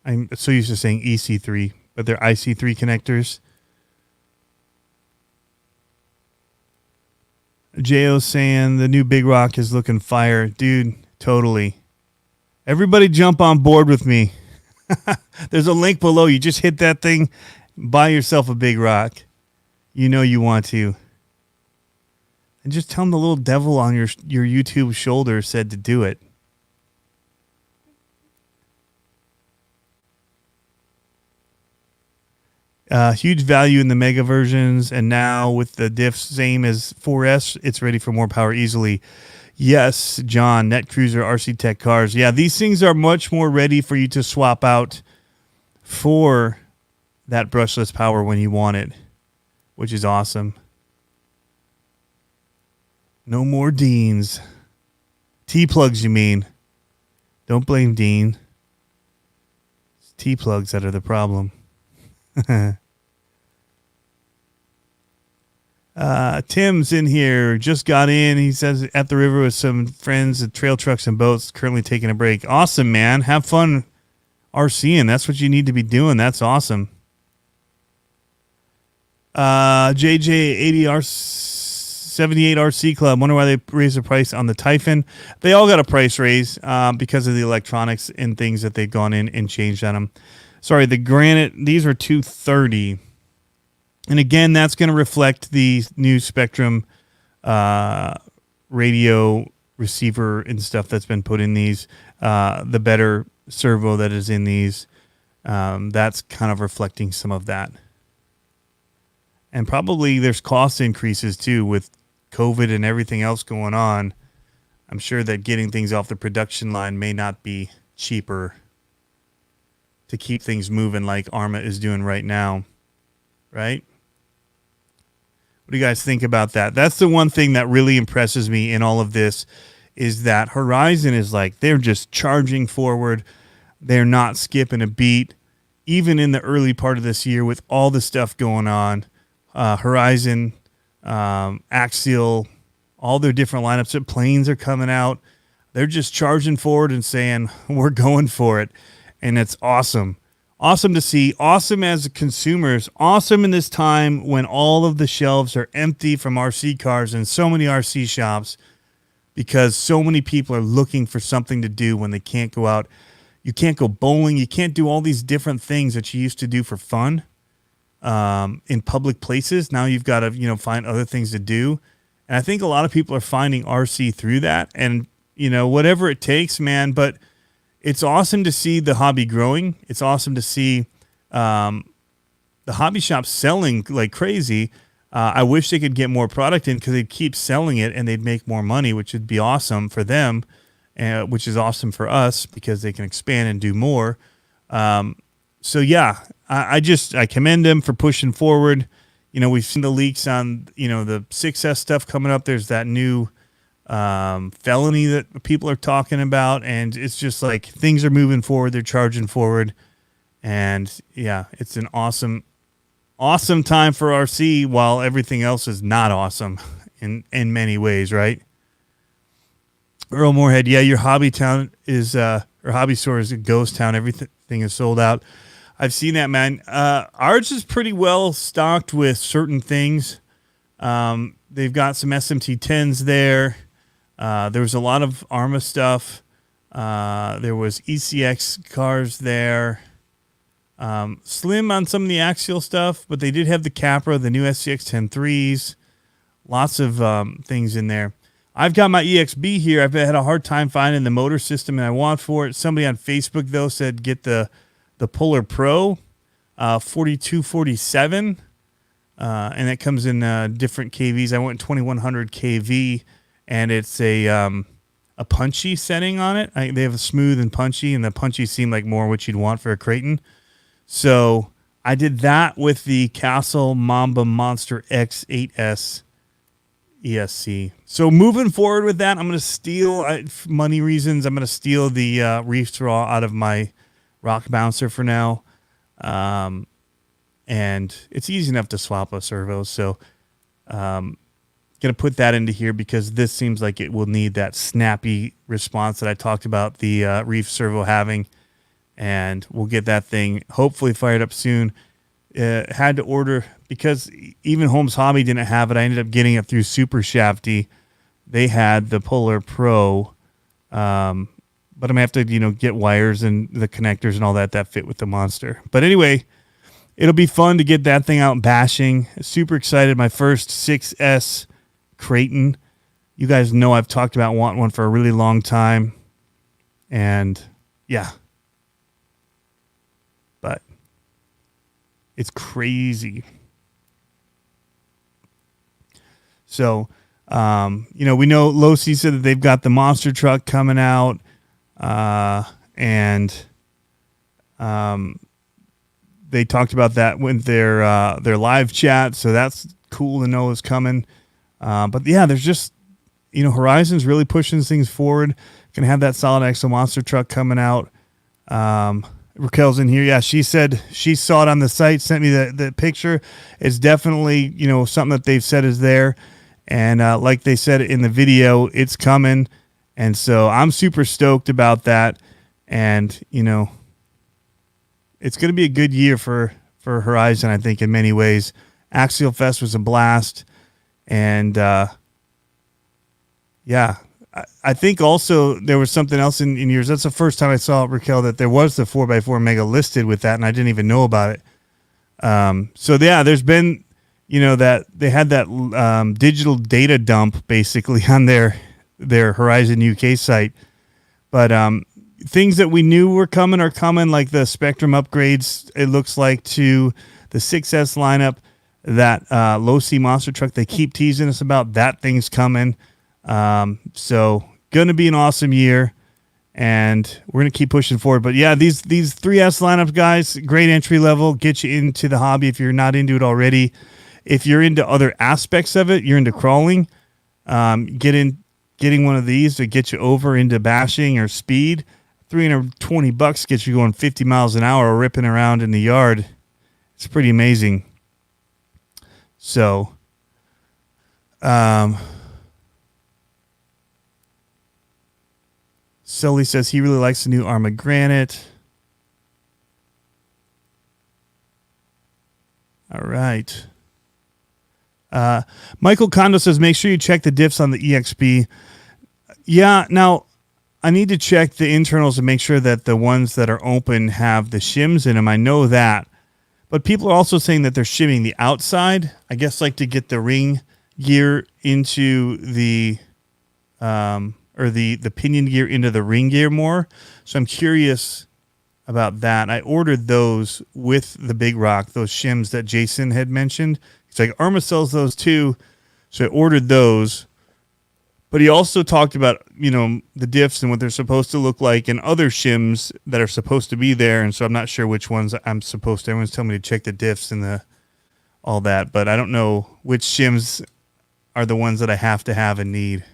I'm so used to saying EC3, but they're IC3 connectors. J.O. saying the new Big Rock is looking fire. Dude, totally. Everybody jump on board with me. There's a link below. You just hit that thing, buy yourself a Big Rock. You know you want to. And just tell them the little devil on your YouTube shoulder said to do it. Huge value in the Mega versions, and now with the diffs same as 4S, it's ready for more power easily. Yes, John, Net Cruiser, RC Tech cars. Yeah, these things are much more ready for you to swap out for that brushless power when you want it, which is awesome. No more Deans. T-plugs, you mean. Don't blame Dean. It's T-plugs that are the problem. Tim's in here, just got in. He says at the river with some friends at trail trucks and boats, currently taking a break. Awesome, man. Have fun RCing. That's what you need to be doing. That's awesome. JJ80R78 RC Club. Wonder why they raised the price on the Typhon. They all got a price raise because of the electronics and things that they've gone in and changed on them. Sorry, the Granite, these are $230. And again, that's going to reflect the new Spectrum radio receiver and stuff that's been put in these. The better servo that is in these. That's kind of reflecting some of that. And probably there's cost increases too with COVID and everything else going on. I'm sure that getting things off the production line may not be cheaper to keep things moving like ARRMA is doing right now. Right? What do you guys think about that? That's the one thing that really impresses me in all of this is that Horizon is like, they're just charging forward. They're not skipping a beat. Even in the early part of this year with all the stuff going on, Horizon, Axial, all their different lineups, planes are coming out. They're just charging forward and saying, we're going for it. And it's awesome. Awesome to see. Awesome as consumers. Awesome in this time when all of the shelves are empty from RC cars and so many RC shops because so many people are looking for something to do when they can't go out. You can't go bowling. You can't do all these different things that you used to do for fun in public places. Now you've got to, find other things to do. And I think a lot of people are finding RC through that. And, whatever it takes, man. But it's awesome to see the hobby growing. It's awesome to see the hobby shops selling like crazy. I wish they could get more product in because they'd keep selling it and they'd make more money, which would be awesome for them, which is awesome for us because they can expand and do more. So yeah, I commend them for pushing forward. You know, we've seen the leaks on, you know, the 6S stuff coming up. There's that new felony that people are talking about, and it's just like things are moving forward. They're charging forward, and yeah, it's an awesome time for RC while everything else is not awesome in many ways, right? Earl Moorhead, yeah, your hobby town is or hobby store is a ghost town. Everything is sold out. I've seen that, man. Ours is pretty well stocked with certain things. They've got some SMT10s there. There was a lot of ARRMA stuff. There was ECX cars there. Slim on some of the axial stuff, but they did have the Capra, the new SCX 10.3s. Lots of things in there. I've got my EXB here. I've had a hard time finding the motor system and I want for it. Somebody on Facebook, though, said get the Polar Pro 4247. And that comes in different KVs. I went 2100 KV, and it's a punchy setting on it. They have a smooth and punchy, and the punchy seemed like more what you'd want for a Creighton. So I did that with the Castle Mamba Monster X8S ESC. So moving forward with that, I'm going to steal, for money reasons, I'm going to steal the reef straw out of my rock bouncer for now. And it's easy enough to swap a servo. So going to put that into here because this seems like it will need that snappy response that I talked about the reef servo having. And we'll get that thing hopefully fired up soon. Had to order because even Holmes Hobby didn't have it. I ended up getting it through Super Shafty. They had the Polar Pro, but I'm gonna have to get wires and the connectors and all that fit with the monster. But anyway, it'll be fun to get that thing out bashing. Super excited. My first 6S Creighton. You guys know I've talked about wanting one for a really long time, and yeah. But it's crazy. So, we know Losi said that they've got the monster truck coming out, and they talked about that with their live chat. So that's cool to know is coming. But yeah, there's just, Horizon's really pushing things forward. Gonna have that solid axle monster truck coming out. Raquel's in here. Yeah, she said she saw it on the site, sent me the picture. It's definitely, something that they've said is there. And like they said in the video, it's coming. And so I'm super stoked about that. And, it's going to be a good year for Horizon, I think, in many ways. Axial Fest was a blast. And, yeah. I think also there was something else in yours. That's the first time I saw, Raquel, that there was the 4x4 Mega listed with that, and I didn't even know about it. So, yeah, there's been, that they had that digital data dump basically on their Horizon UK site. But things that we knew were coming are coming, like the Spectrum upgrades, it looks like, to the 6S lineup. That low-C monster truck they keep teasing us about, that thing's coming. So gonna be an awesome year, and we're gonna keep pushing forward. But yeah, these 3S lineups, guys, great entry level, get you into the hobby if you're not into it already. If you're into other aspects of it, you're into crawling, getting one of these to get you over into bashing or speed. $320 gets you going 50 miles an hour, ripping around in the yard. It's pretty amazing. So, Sully says he really likes the new ARRMA Granite. All right. Michael Kondo says, make sure you check the diffs on the EXP. Yeah, now I need to check the internals and make sure that the ones that are open have the shims in them. I know that. But people are also saying that they're shimming the outside, I guess, like to get the ring gear into the or the pinion gear into the ring gear more. So I'm curious about that. I ordered those with the Big Rock, those shims that Jason had mentioned. It's like ARRMA sells those too. So I ordered those. But he also talked about, the diffs and what they're supposed to look like and other shims that are supposed to be there. And so I'm not sure which ones I'm supposed to. Everyone's telling me to check the diffs and all that, but I don't know which shims are the ones that I have to have and need.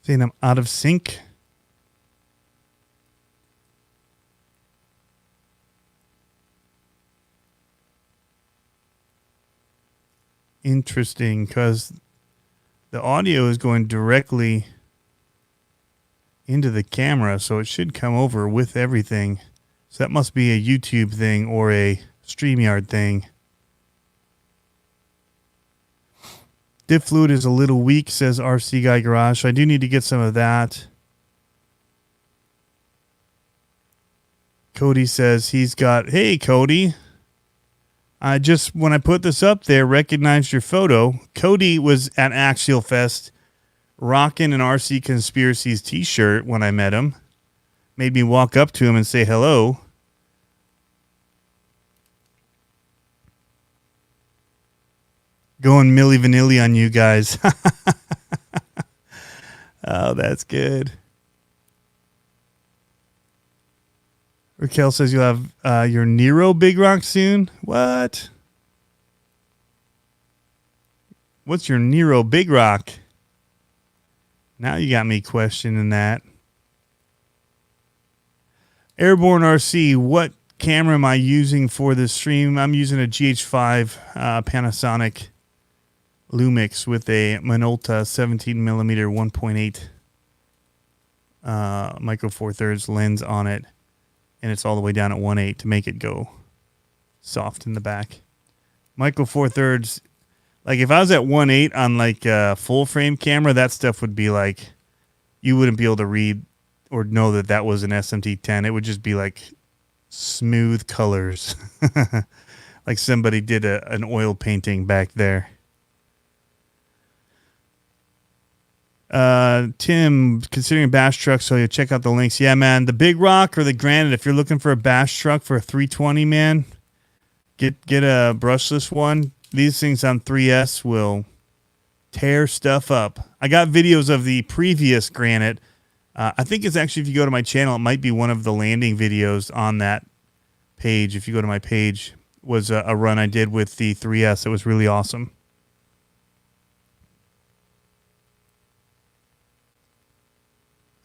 Saying I'm out of sync. Interesting, because the audio is going directly into the camera, so it should come over with everything. So that must be a YouTube thing or a StreamYard thing. Diff fluid is a little weak, says RC Guy Garage. So I do need to get some of that. Cody says he's got, hey, Cody. When I put this up there, recognized your photo. Cody was at Axial Fest rocking an RC Conspiracies t-shirt when I met him. Made me walk up to him and say hello. Going Milli Vanilli on you guys. Oh, that's good. Raquel says you'll have your Nero Big Rock soon. What? What's your Nero Big Rock? Now you got me questioning that. Airborne RC, what camera am I using for this stream? I'm using a GH5 Panasonic Lumix with a Minolta 17mm 1.8 micro four thirds lens on it. And it's all the way down at 1.8 to make it go soft in the back. Micro four thirds, like if I was at 1.8 on like a full frame camera, that stuff would be like, you wouldn't be able to read or know that that was an SMT-10. It would just be like smooth colors. Like somebody did an oil painting back there. Tim, considering a bash truck, so you check out the links. Yeah, man, the Big Rock or the Granite. If you're looking for a bash truck for a 320, man, get a brushless one. These things on 3S will tear stuff up. I got videos of the previous Granite. I think it's actually, if you go to my channel, it might be one of the landing videos on that page. If you go to my page, was a run I did with the 3S. It was really awesome.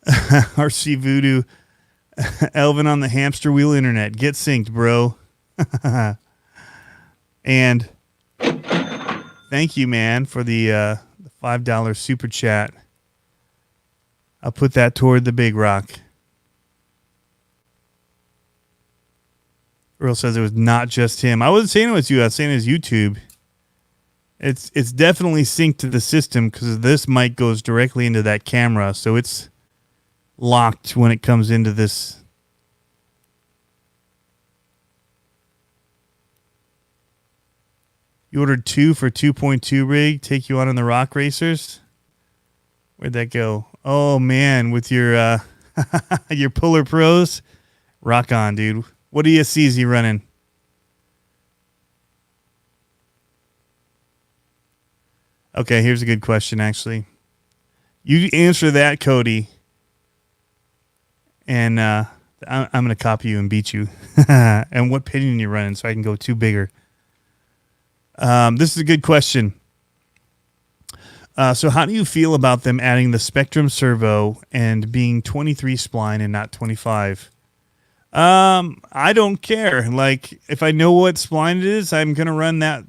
RC Voodoo, Elvin on the hamster wheel internet. Get synced, bro. And thank you, man, for the $5 super chat. I'll put that toward the Big Rock. Earl says it was not just him. I wasn't saying it was you. I was saying it was YouTube. It's definitely synced to the system because this mic goes directly into that camera, so it's locked when it comes into this. You ordered 2 for 2.2 rig, take you on the Rock Racers. Where'd that go? Oh man, with your your Puller Pros, rock on, dude. What ESC is he running? Okay, here's a good question, actually. You answer that, Cody. And I'm going to copy you and beat you. And what pinion you're running so I can go 2 bigger. This is a good question. So how do you feel about them adding the Spectrum servo and being 23 spline and not 25? I don't care. Like, if I know what spline it is, I'm going to run that.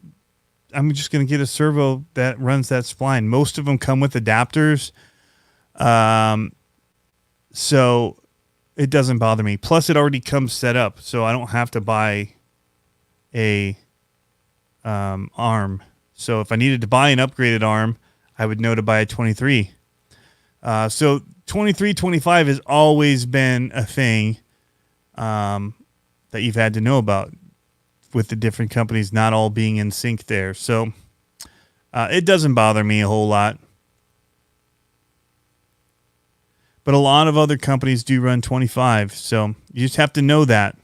I'm just going to get a servo that runs that spline. Most of them come with adapters. So it doesn't bother me. Plus, it already comes set up, so I don't have to buy a ARM. So if I needed to buy an upgraded ARM, I would know to buy a 23. So 23, 25 has always been a thing that you've had to know about with the different companies not all being in sync there. So it doesn't bother me a whole lot. But a lot of other companies do run 25, so you just have to know that.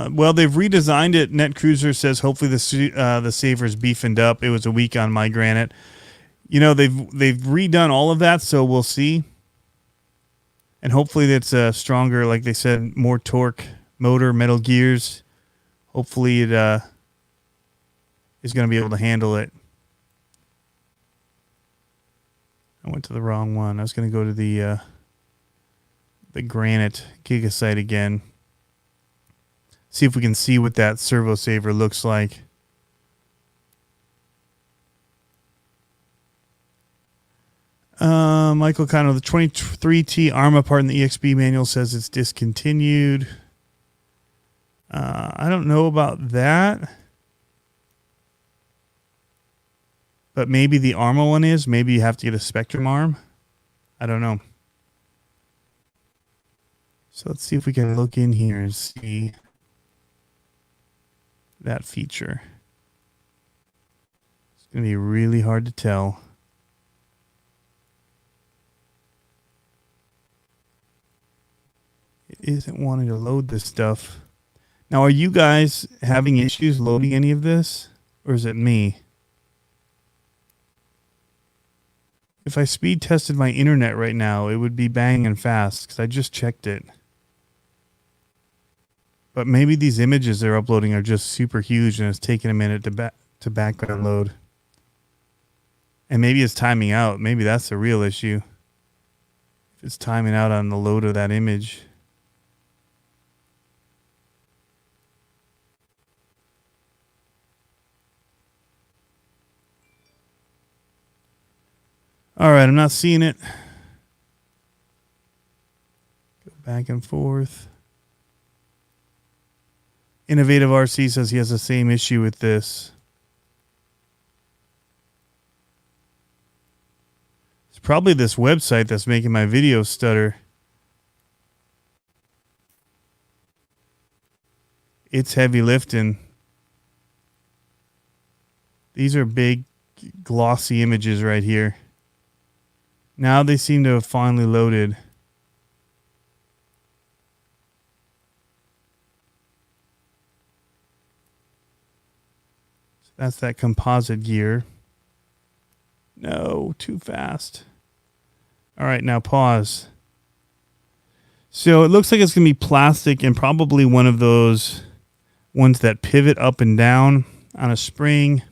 Well, they've redesigned it. NetCruiser says hopefully the Saver's beefened up. It was a week on my Granite. You know, they've redone all of that, so we'll see. And hopefully it's a stronger, like they said, more torque motor, metal gears. Hopefully it is going to be able to handle it. I went to the wrong one. I was going to go to the Granite Gigasite again. See if we can see what that servo saver looks like. Michael Connor, the 23T ARRMA part in the EXP manual says it's discontinued. I don't know about that. But maybe the ARRMA one is. Maybe you have to get a Spectrum arm. I don't know. So let's see if we can look in here and see that feature. It's going to be really hard to tell. It isn't wanting to load this stuff. Now, are you guys having issues loading any of this? Or is it me? If I speed tested my internet right now, it would be banging fast because I just checked it. But maybe these images they're uploading are just super huge and it's taking a minute to background load. And maybe it's timing out. Maybe that's the real issue. If it's timing out on the load of that image. All right, I'm not seeing it. Go back and forth. Innovative RC says he has the same issue with this. It's probably this website that's making my videos stutter. It's heavy lifting. These are big, glossy images right here. Now they seem to have finally loaded. That's that composite gear. No, too fast. All right, now pause. So it looks like it's going to be plastic and probably one of those ones that pivot up and down on a spring.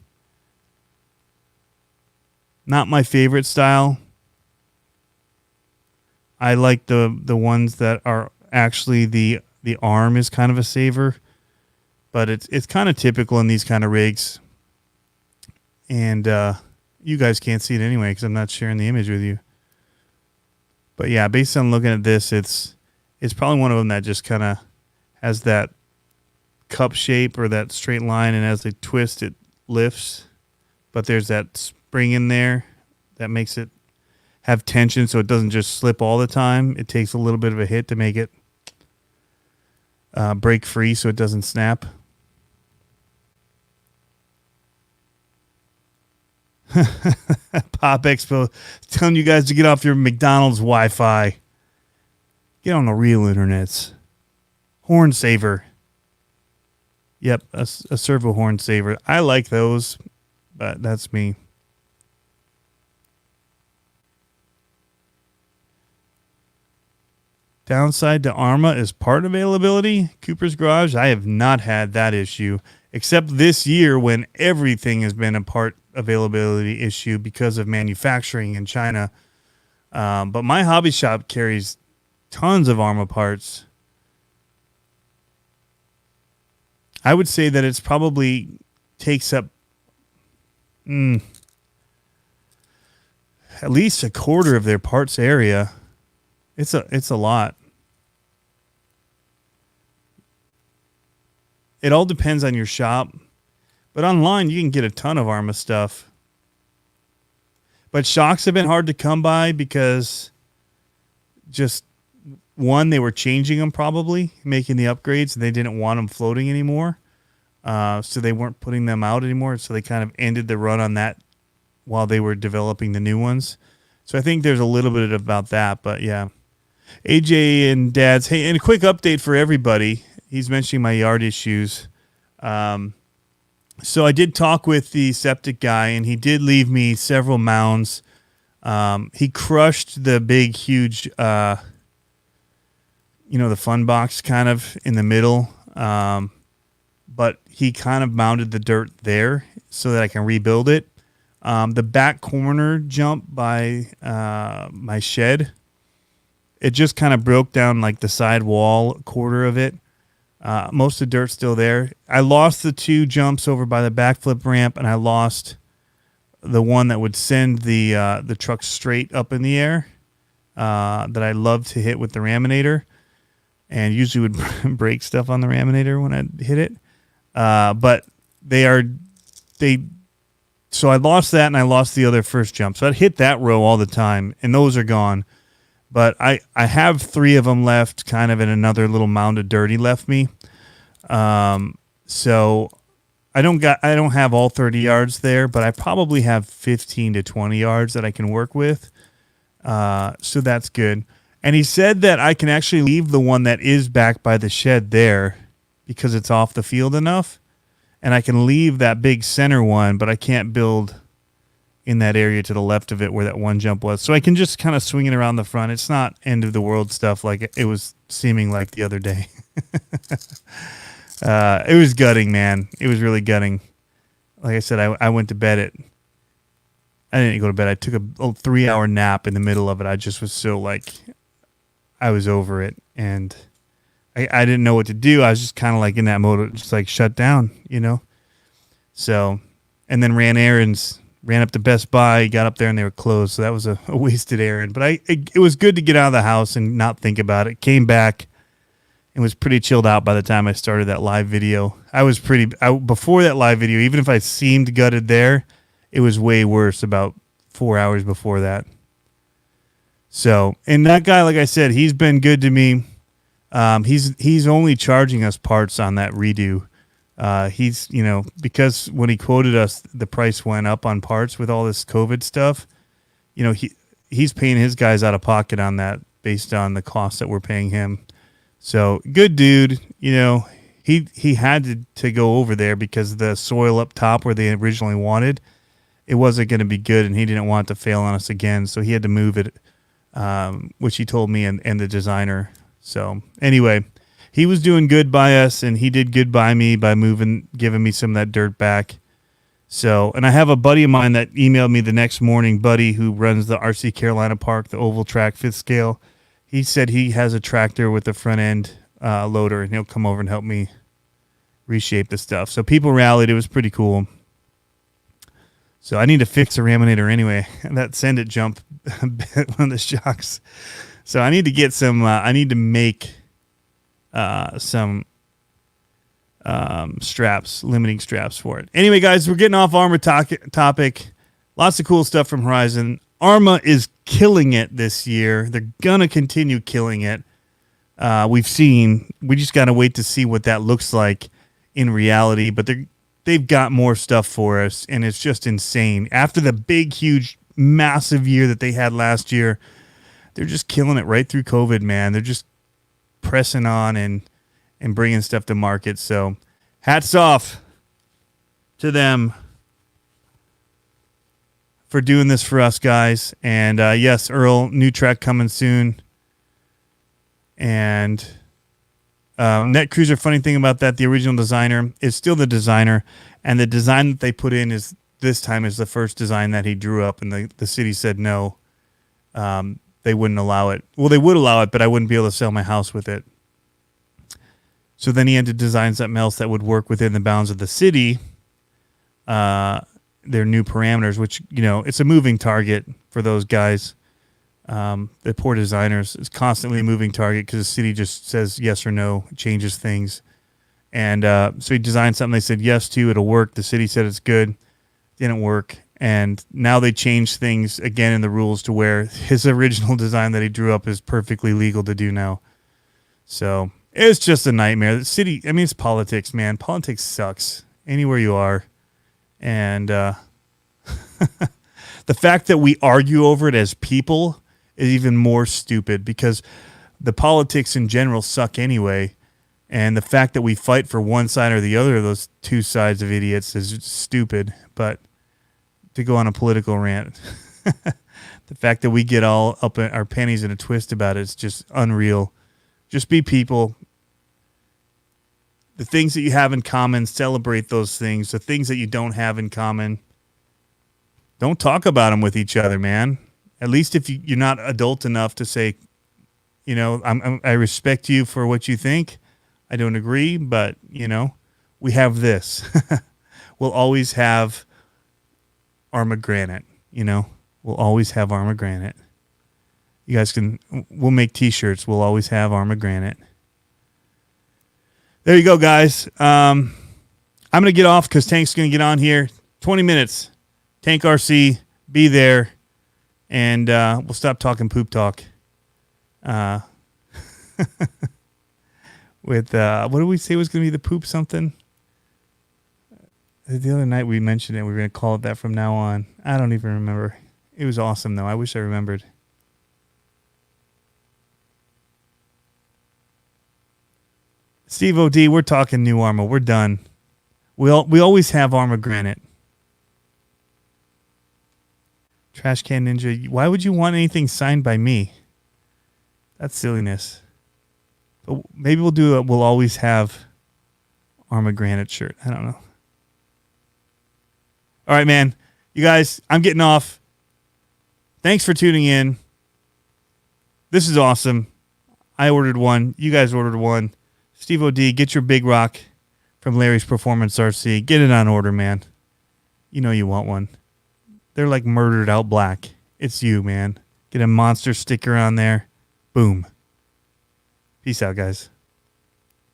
Not my favorite style. I like the ones that are actually the arm is kind of a saver. But it's kind of typical in these kind of rigs. And you guys can't see it anyway because I'm not sharing the image with you. But yeah, based on looking at this, it's probably one of them that just kind of has that cup shape or that straight line, and as they twist, it lifts. But there's that spring in there that makes it have tension so it doesn't just slip all the time. It takes a little bit of a hit to make it break free so it doesn't snap. Pop Expo telling you guys to get off your McDonald's Wi-Fi. Get on the real internets. Horn saver. Yep, a servo horn saver. I like those, but that's me. Downside to ARRMA is part availability. Cooper's Garage, I have not had that issue, except this year when everything has been a part availability issue because of manufacturing in China. But my hobby shop carries tons of ARRMA parts. I would say that it's probably takes up at least a quarter of their parts area. It's a lot. It all depends on your shop. But online, you can get a ton of ARRMA stuff. But shocks have been hard to come by because just, one, they were changing them probably, making the upgrades, and they didn't want them floating anymore. so they weren't putting them out anymore. So they kind of ended the run on that while they were developing the new ones. So I think there's a little bit about that, but yeah. AJ and Dad's, hey, and a quick update for everybody. He's mentioning my yard issues. So I did talk with the septic guy, and he did leave me several mounds. He crushed the big, huge, the fun box kind of in the middle. But he kind of mounted the dirt there so that I can rebuild it. The back corner jump by my shed, it just kind of broke down like the side wall quarter of it. Most of the dirt's still there. I lost the 2 jumps over by the backflip ramp, and I lost the one that would send the truck straight up in the air that I love to hit with the raminator, and usually would break stuff on the raminator when I hit it. But so I lost that, and I lost the other first jump. So I'd hit that row all the time, and those are gone. But I have 3 of them left, kind of in another little mound of dirt he left me. So I don't have all 30 yards there, but I probably have 15 to 20 yards that I can work with. So that's good. And he said that I can actually leave the one that is back by the shed there because it's off the field enough. And I can leave that big center one, but I can't build in that area to the left of it where that one jump was. So I can just kind of swing it around the front. It's not end of the world stuff like it was seeming like the other day. It was gutting, man. It was really gutting. Like I said, I went to bed I didn't go to bed. I took a 3-hour nap in the middle of it. I just was so like, I was over it. And I didn't know what to do. I was just kind of like in that mode, just like shut down, So, and then ran errands. Ran up to Best Buy, got up there, and they were closed. So that was a wasted errand. But it was good to get out of the house and not think about it. Came back and was pretty chilled out by the time I started that live video. Before that live video, even if I seemed gutted there, it was way worse about 4 hours before that. So, and that guy, like I said, he's been good to me. He's only charging us parts on that redo. He's, because when he quoted us, the price went up on parts with all this COVID stuff. He's paying his guys out of pocket on that based on the cost that we're paying him. So good dude. He had to go over there because the soil up top where they originally wanted, it wasn't going to be good, and he didn't want it to fail on us again. So he had to move it, which he told me and the designer. So anyway, he was doing good by us, and he did good by me by giving me some of that dirt back. So, and I have a buddy of mine that emailed me the next morning, Buddy, who runs the RC Carolina Park, the oval track 5th scale. He said he has a tractor with a front end loader, and he'll come over and help me reshape the stuff. So people rallied. It was pretty cool. So I need to fix the raminator anyway. That send it jump one of the shocks. So I need to get some, I need to make some straps, limiting straps for it. Anyway, guys, we're getting off ARRMA topic. Lots of cool stuff from Horizon. ARRMA is killing it this year. They're going to continue killing it. We just got to wait to see what that looks like in reality, but they've got more stuff for us, and it's just insane. After the big, huge, massive year that they had last year, they're just killing it right through COVID, man. They're just pressing on and bringing stuff to market. So hats off to them for doing this for us, guys. And yes, Earl, new track coming soon. And Net Cruiser, funny thing about that, the original designer is still the designer, and the design that they put in is this time is the first design that he drew up, and the city said no. They wouldn't allow it. Well, they would allow it, but I wouldn't be able to sell my house with it. So then he had to design something else that would work within the bounds of the city, their new parameters, which, it's a moving target for those guys. The poor designers. It's constantly a moving target because the city just says yes or no, changes things. And so he designed something they said yes to, it'll work. The city said it's good, didn't work. And now they changed things again in the rules to where his original design that he drew up is perfectly legal to do now. So It's just a nightmare. The city, I mean, it's politics, man. Politics sucks anywhere you are. And the fact that we argue over it as people is even more stupid because the politics in general suck anyway. And the fact that we fight for one side or the other of those two sides of idiots is stupid. But to go on a political rant, the fact that we get all up in our panties in a twist about it is just unreal. Just be people. The things that you have in common, celebrate those things. The things that you don't have in common, don't talk about them with each other, man. At least if you're not adult enough to say, you know, I respect you for what you think. I don't agree, but, you know, we have this. We'll always have ARRMA Granite, you know. We'll always have ARRMA Granite. You guys we'll make t-shirts. We'll always have ARRMA Granite. There you go, guys. I'm going to get off because Tank's going to get on here. 20 minutes. Tank RC, be there. And we'll stop talking poop talk. With, what did we say was going to be the poop something? The other night we mentioned it. We were going to call it that from now on. I don't even remember. It was awesome, though. I wish I remembered. Steve OD, we're talking new ARRMA. We're done. We always have ARRMA Granite. Trash Can Ninja, why would you want anything signed by me? That's silliness. But maybe we'll always have ARRMA Granite shirt. I don't know. All right, man. You guys, I'm getting off. Thanks for tuning in. This is awesome. I ordered one. You guys ordered one. Steve OD, get your big rock from Larry's Performance RC. Get it on order, man. You know you want one. They're like murdered out black. It's you, man. Get a monster sticker on there. Boom. Peace out, guys.